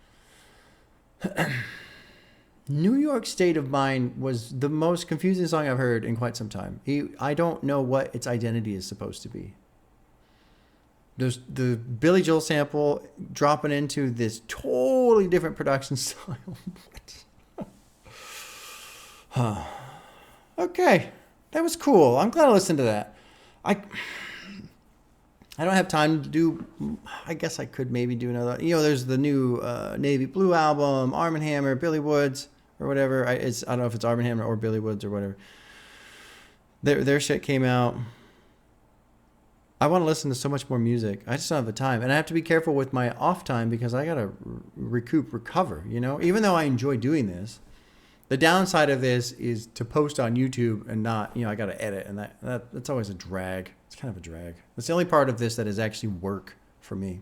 New York State of Mind was the most confusing song I've heard in quite some time. I don't know what its identity is supposed to be. There's the Billy Joel sample dropping into this totally different production style. Okay. That was cool. I'm glad I listened to that. I don't have time to do. I guess I could maybe do another. There's the new Navy Blue album, Arm & Hammer, Billy Woods, or whatever. I don't know if it's Arm & Hammer or Billy Woods or whatever. Their shit came out. I want to listen to so much more music. I just don't have the time. And I have to be careful with my off time because I got to recover, Even though I enjoy doing this, the downside of this is to post on YouTube and not, I got to edit. And that's always a drag. It's kind of a drag. That's the only part of this that is actually work for me.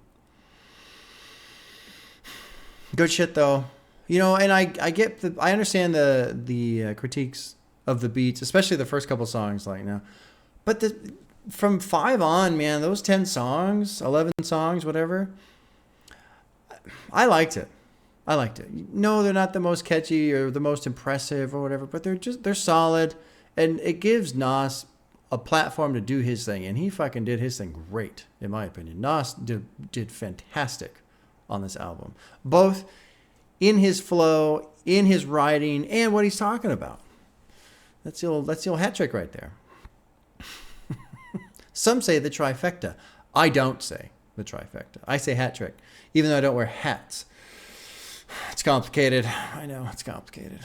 Good shit, though. And I understand the critiques of the beats, especially the first couple songs like now. But from 5 on, man, those 10 songs, 11 songs, whatever, I liked it. No, they're not the most catchy or the most impressive or whatever, but they're solid. And it gives Nas a platform to do his thing. And he fucking did his thing great, in my opinion. Nas did fantastic on this album. Both in his flow, in his writing, and what he's talking about. That's the old hat trick right there. Some say the trifecta. I don't say the trifecta. I say hat trick, even though I don't wear hats. It's complicated. I know, it's complicated.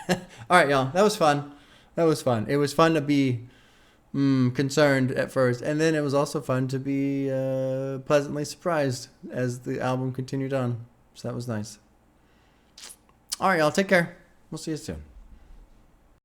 All right, y'all. That was fun. It was fun to be concerned at first, and then it was also fun to be pleasantly surprised as the album continued on. So that was nice. All right, y'all. Take care. We'll see you soon.